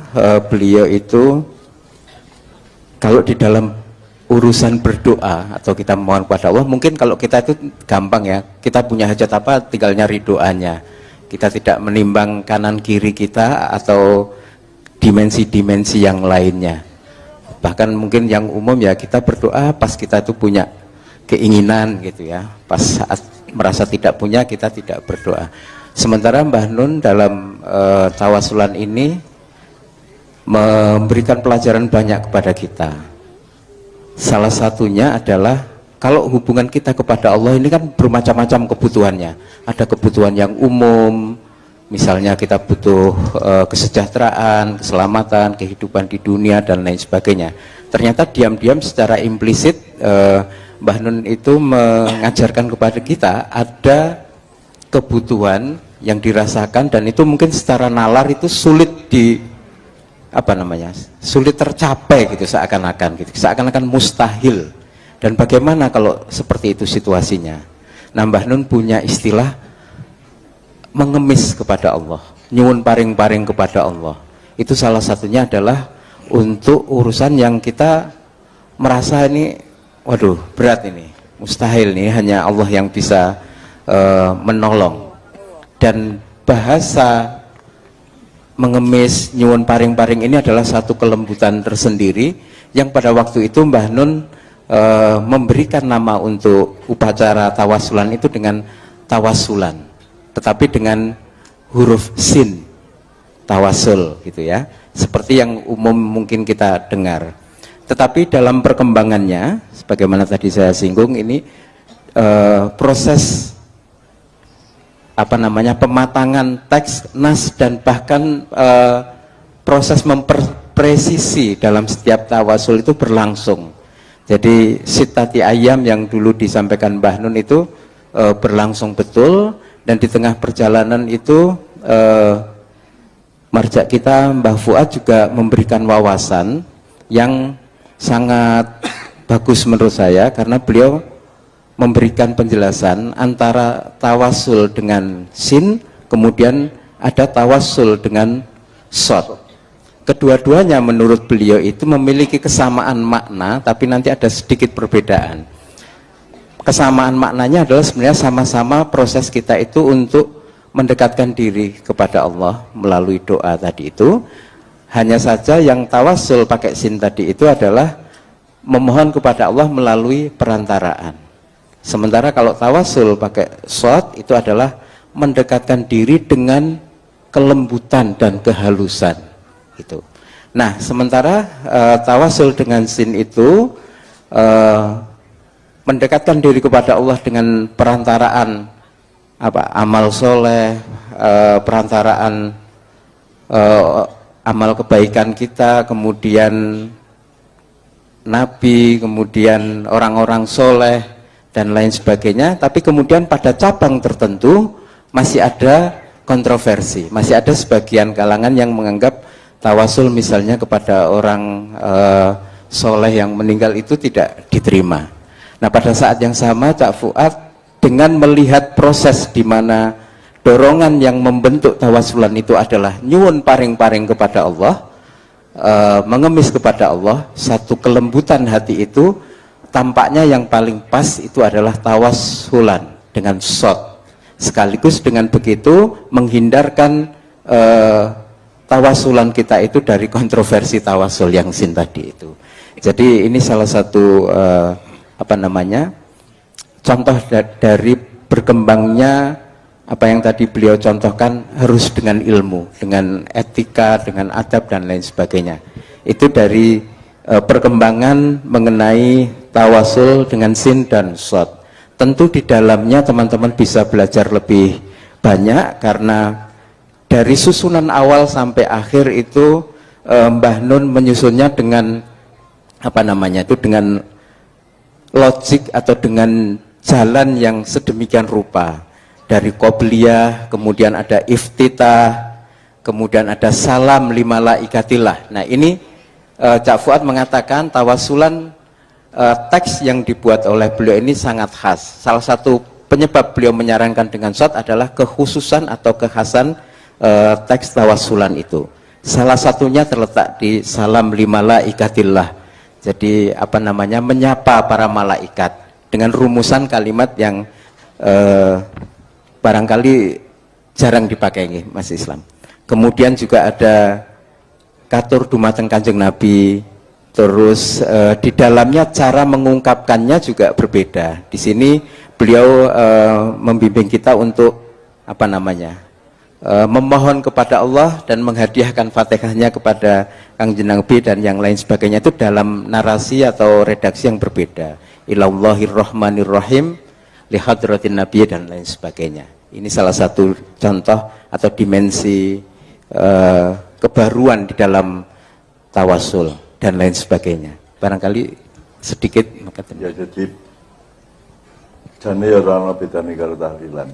beliau itu kalau di dalam urusan berdoa atau kita mohon kepada Allah, mungkin kalau kita itu gampang ya, kita punya hajat apa tinggal nyari doanya, kita tidak menimbang kanan kiri kita atau dimensi-dimensi yang lainnya. Bahkan mungkin yang umum ya kita berdoa pas kita itu punya keinginan gitu ya, pas saat merasa tidak punya, kita tidak berdoa. Sementara Mbah Nun dalam tawasulan ini memberikan pelajaran banyak kepada kita. Salah satunya adalah kalau hubungan kita kepada Allah ini kan bermacam-macam kebutuhannya. Ada kebutuhan yang umum, misalnya kita butuh kesejahteraan, keselamatan, kehidupan di dunia dan lain sebagainya. Ternyata diam-diam secara implisit Mbah Nun itu mengajarkan kepada kita ada kebutuhan yang dirasakan dan itu mungkin secara nalar itu sulit sulit tercapai gitu, seakan-akan mustahil. Dan bagaimana kalau seperti itu situasinya? Nah, Mbah Nun punya istilah mengemis kepada Allah, nyuwun paring-paring kepada Allah. Itu salah satunya adalah untuk urusan yang kita merasa ini, waduh berat ini, mustahil nih, hanya Allah yang bisa menolong. Dan bahasa mengemis, nyuwun paring-paring ini adalah satu kelembutan tersendiri yang pada waktu itu Mbah Nun memberikan nama untuk upacara tawasulan itu dengan tawasulan, tetapi dengan huruf sin, tawasul gitu ya, seperti yang umum mungkin kita dengar. Tetapi dalam perkembangannya, sebagaimana tadi saya singgung, ini proses pematangan teks, nas, dan bahkan proses memperpresisi dalam setiap tawasul itu berlangsung. Jadi sitati ayam yang dulu disampaikan Mbah Nun itu berlangsung betul, dan di tengah perjalanan itu marja kita Mbah Fuad juga memberikan wawasan yang sangat bagus menurut saya, karena beliau memberikan penjelasan antara tawasul dengan sin, kemudian ada tawasul dengan shod. Kedua-duanya menurut beliau itu memiliki kesamaan makna, tapi nanti ada sedikit perbedaan. Kesamaan maknanya adalah sebenarnya sama-sama proses kita itu untuk mendekatkan diri kepada Allah melalui doa tadi itu. Hanya saja yang tawasul pakai sin tadi itu adalah memohon kepada Allah melalui perantaraan. Sementara kalau tawasul pakai shod itu adalah mendekatkan diri dengan kelembutan dan kehalusan. Gitu. Nah, sementara tawasul dengan sin itu mendekatkan diri kepada Allah dengan perantaraan amal soleh, perantaraan amal kebaikan kita, kemudian nabi, kemudian orang-orang soleh dan lain sebagainya. Tapi kemudian pada cabang tertentu masih ada kontroversi, masih ada sebagian kalangan yang menganggap tawasul misalnya kepada orang soleh yang meninggal itu tidak diterima. Nah, pada saat yang sama Cak Fuad dengan melihat proses di mana dorongan yang membentuk tawasulan itu adalah nyuwun paring-paring kepada Allah, mengemis kepada Allah, satu kelembutan hati itu tampaknya yang paling pas itu adalah tawasulan dengan shod. Sekaligus dengan begitu menghindarkan tawasulan kita itu dari kontroversi tawasul yang sin tadi itu. Jadi ini salah satu contoh dari berkembangnya apa yang tadi beliau contohkan, harus dengan ilmu, dengan etika, dengan adab dan lain sebagainya. Itu dari perkembangan mengenai tawasul dengan sin dan shod. Tentu di dalamnya teman-teman bisa belajar lebih banyak, karena dari susunan awal sampai akhir itu Mbah Nun menyusunnya dengan dengan logik atau dengan jalan yang sedemikian rupa. Dari qobliyah, kemudian ada iftitah, kemudian ada salam lima malaikatillah. Nah, ini Cak Fuad mengatakan tawasulan teks yang dibuat oleh beliau ini sangat khas. Salah satu penyebab beliau menyarankan dengan shod adalah kekhususan atau kekhasan teks tawasulan itu. Salah satunya terletak di salam lima malaikatillah. Jadi menyapa para malaikat dengan rumusan kalimat yang barangkali jarang dipakai Mas Islam. Kemudian juga ada katur dumateng Kanjeng Nabi. Terus di dalamnya cara mengungkapkannya juga berbeda. Di sini beliau membimbing kita untuk apa namanya, memohon kepada Allah dan menghadiahkan Fatihahnya kepada Kangjeng Nabi dan yang lain sebagainya, itu dalam narasi atau redaksi yang berbeda. Illallahirrahmanirrahim lihadratin Nabi dan lain sebagainya. Ini salah satu contoh atau dimensi kebaruan di dalam tawasul dan lain sebagainya. Barangkali sedikit maka ya, jadi jane ya ora bedane karo tahlilan.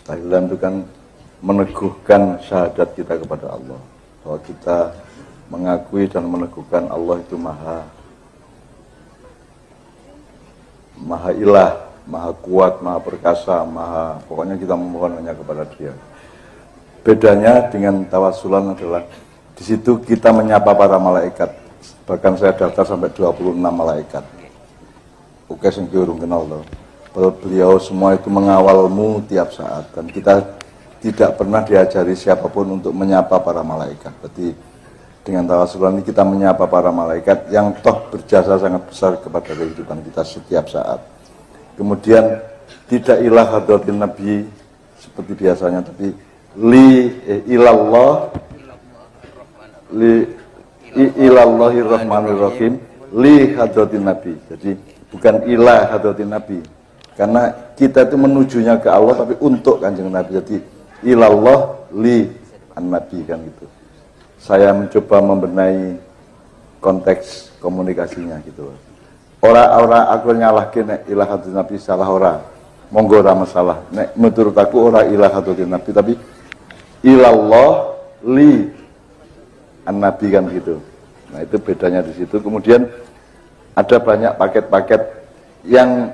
Tahlilan itu kan meneguhkan syahadat kita kepada Allah, bahwa kita mengakui dan meneguhkan Allah itu maha ilah, maha kuat, maha perkasa, pokoknya kita memohon hanya kepada Dia. Bedanya dengan tawasulan adalah di situ kita menyapa para malaikat. Bahkan saya daftar sampai 26 malaikat. Oke, sing urung kenal loh. Beliau semua itu mengawalmu tiap saat, dan kita tidak pernah diajari siapapun untuk menyapa para malaikat. Berarti dengan tawasulan ini kita menyapa para malaikat yang toh berjasa sangat besar kepada kehidupan kita setiap saat. Kemudian tidak ilah hadratin Nabi seperti biasanya, tapi ilallah ilallahirrahmanirrahim li hadratin Nabi. Jadi bukan ilah hadratin Nabi, karena kita itu menujunya ke Allah tapi untuk Kanjeng Nabi. Jadi ilallah li an-Nabi kan gitu. Saya mencoba membenahi konteks komunikasinya gitu. Ora aku nyalahke nek ilah hadratin Nabi salah ora. Monggo ora masalah. Nek menurut aku ora ilah hadratin Nabi tapi ilallah li an-Nabi kan gitu. Nah, itu bedanya di situ. Kemudian ada banyak paket-paket yang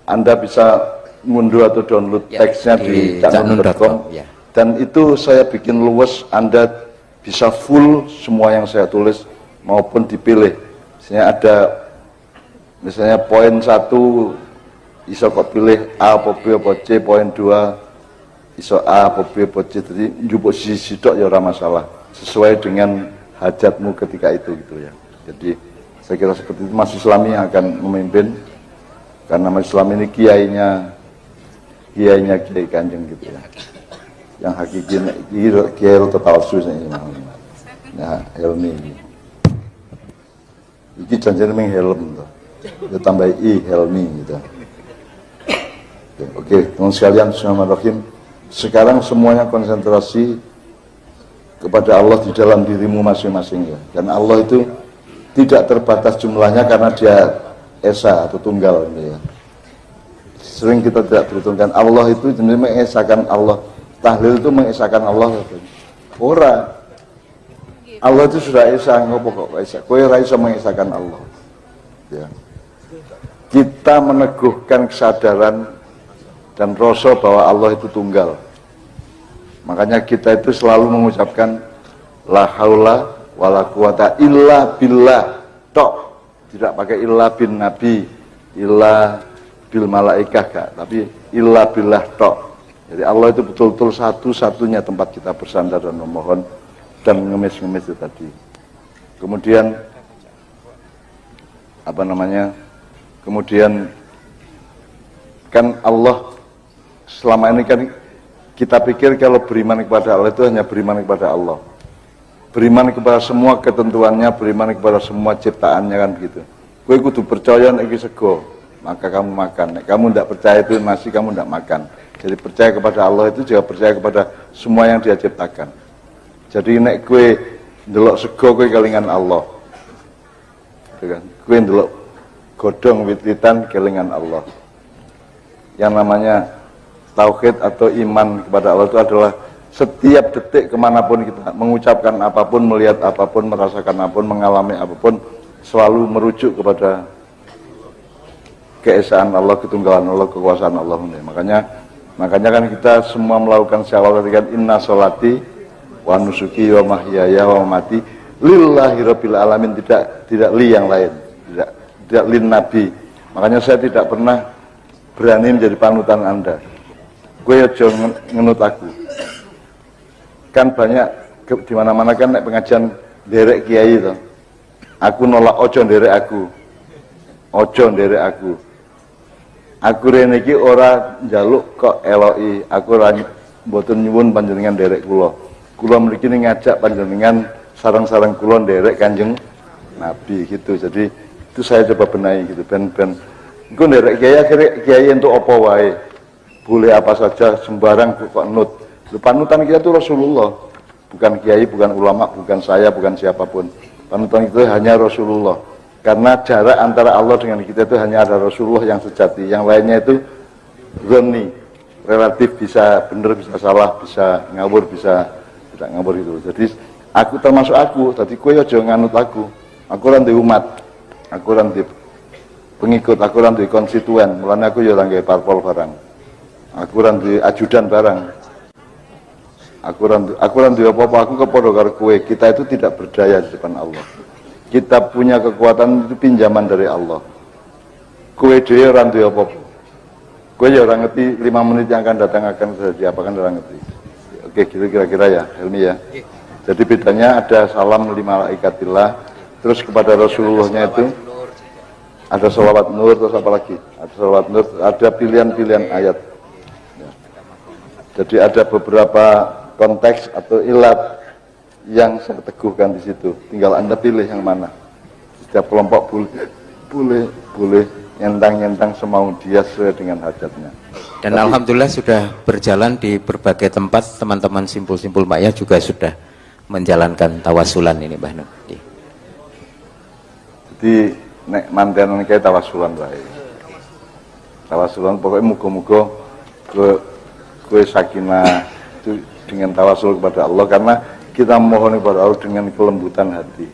Anda bisa ngunduh atau download ya, teksnya di caknun.com ya. Dan itu saya bikin luwes, Anda bisa full semua yang saya tulis maupun dipilih. Misalnya poin 1 iso kok pilih A apa B apa C, poin 2 iso A apa B apa C, jadi njupuk sisi tok ya ora masalah, sesuai dengan hajatmu ketika itu gitu ya. Jadi saya kira seperti itu. Mas Islami yang akan memimpin, karena Mas Islam ini kiainya Kiai Kanjeng gitu ya. Yang hakiki Kiai Tawassul ini. Nah, Helmi ini. Iki janjane meng helm to. Ya tambah Helmi gitu. Oke, teman sekalian, bismillahirrahmanirrahim. Sekarang semuanya konsentrasi kepada Allah di dalam dirimu masing-masing ya. Dan Allah itu tidak terbatas jumlahnya karena Dia esa atau tunggal gitu ya. Sering kita tidak perhitungkan Allah itu jenis mengesakan Allah. Tahlil itu mengesakan Allah. Ora. Allah itu sudah esa, ngopo kok esa. Kowe ora iso mengesakan Allah. Ya. Kita meneguhkan kesadaran dan rasa bahwa Allah itu tunggal. Makanya kita itu selalu mengucapkan la haula wala quwata illa billah tok. Tidak pakai illa bin nabi, illa bil malaikah gak, tapi illa billah tok. Jadi Allah itu betul-betul satu-satunya tempat kita bersandar dan memohon dan ngemis-ngemis itu tadi. Kemudian kemudian kan Allah selama ini kan kita pikir kalau beriman kepada Allah itu hanya beriman kepada Allah, beriman kepada semua ketentuannya, beriman kepada semua ciptaannya kan begitu. Kowe kudu percaya nek iki sego, maka kamu makan. Nek kamu tidak percaya itu nasi, kamu tidak makan. Jadi percaya kepada Allah itu juga percaya kepada semua yang Dia ciptakan. Jadi nek kowe ndelok sego kowe kelingan Allah. Gitu kan? Kowe ndelok godhong wit-witan kelingan Allah. Yang namanya tauhid atau iman kepada Allah itu adalah setiap detik kemanapun kita mengucapkan apapun, melihat apapun, merasakan apapun, mengalami apapun, selalu merujuk kepada keesaan Allah, ketunggalan Allah, kekuasaan Allah. Makanya kan kita semua melakukan syahadat kan inna sholati wa nusuki wa mahyaya wa mamati lillahi rabbil alamin, tidak li yang lain, tidak lin nabi. Makanya saya tidak pernah berani menjadi panutan Anda. Gue aja ngenut aku. Kan banyak di mana-mana kan nek pengajian derek kiai itu. Aku nolak ojo nderek aku. Ojo nderek aku. Aku rene iki ora njaluk kok eloki, aku ora mboten nyuwun panjenengan nderek kula. Kula mriki ngajak panjenengan sareng-sareng kula nderek Kanjeng Nabi gitu. Jadi itu saya coba benahi gitu, ben engko nderek kiai akhirnya kiai entuk apa wae. Boleh apa saja sembarang kok nut. Panutan kita itu Rasulullah. Bukan kiai, bukan ulama, bukan saya, bukan siapapun. Panutan itu hanya Rasulullah. Karena jarak antara Allah dengan kita itu hanya ada Rasulullah yang sejati. Yang lainnya itu zonni, relatif, bisa benar, bisa salah, bisa ngawur, bisa tidak ngawur itu. Jadi aku termasuk aku. Tadi kowe aja nganut aku. Aku ora ndek umat. Aku ora ndek pengikut, aku ora ndek konstituen. Mulane aku ya ora nggawe parpol barang. Aku ora ndek ajudan barang. Aku ora ndek apa-apa, aku kepadha karo kowe. Kita itu tidak berdaya di depan Allah. Kita punya kekuatan itu pinjaman dari Allah. Kowe dhewe ora duwe apa-apa. Kowe ya ora ngerti 5 menit yang akan datang akan terjadi apa kan ora ngerti. Oke, gitu kira-kira ya, Helmi ya. Jadi bedanya ada salam lima malaikatillah, terus kepada Rasulullahnya itu ada sholawat nur, terus apa lagi? Ada sholawat nur, ada pilihan-pilihan ayat. Ya. Jadi ada beberapa konteks atau ilat yang saya teguhkan di situ. Tinggal Anda pilih yang mana. Setiap kelompok boleh nyentang-nyentang semau dia sesuai dengan hajatnya. Dan tapi, alhamdulillah sudah berjalan di berbagai tempat, teman-teman simpul-simpul Maya juga sudah menjalankan tawasulan ini, Mbah Nun. Jadi nek mantenan kayak tawasulan baik. Tawasulan pokoknya muga-muga gue sakinah itu dengan tawasul kepada Allah, karena kita mohon kepada Allah dengan kelembutan hati,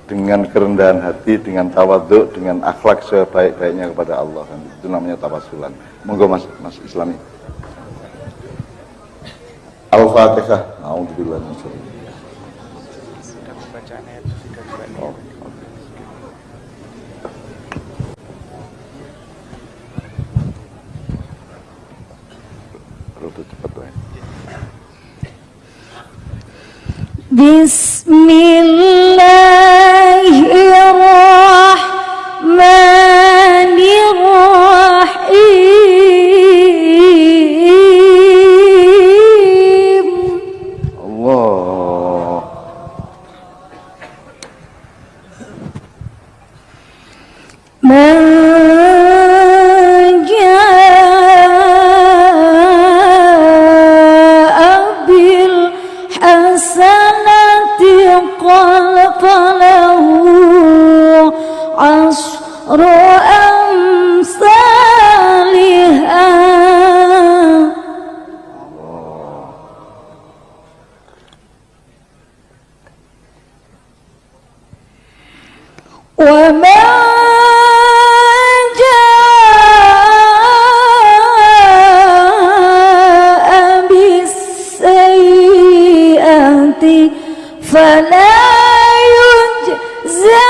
dengan kerendahan hati, dengan tawadhu, dengan akhlak sebaik-baiknya kepada Allah. Itu namanya tawasulan. Monggo Mas Islami. Al-Fatihah. A'udzubillahi minasyaitonir rajim. Sudah pembacaan ayat sudah juga. Rada cepat wae. Bismillahirrahmanirrahim. Allah. Man jaa'a bil hasanati falahu asru amsalihha wa man jaa'a bis-sayyi'ati fala yujza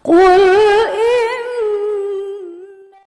قل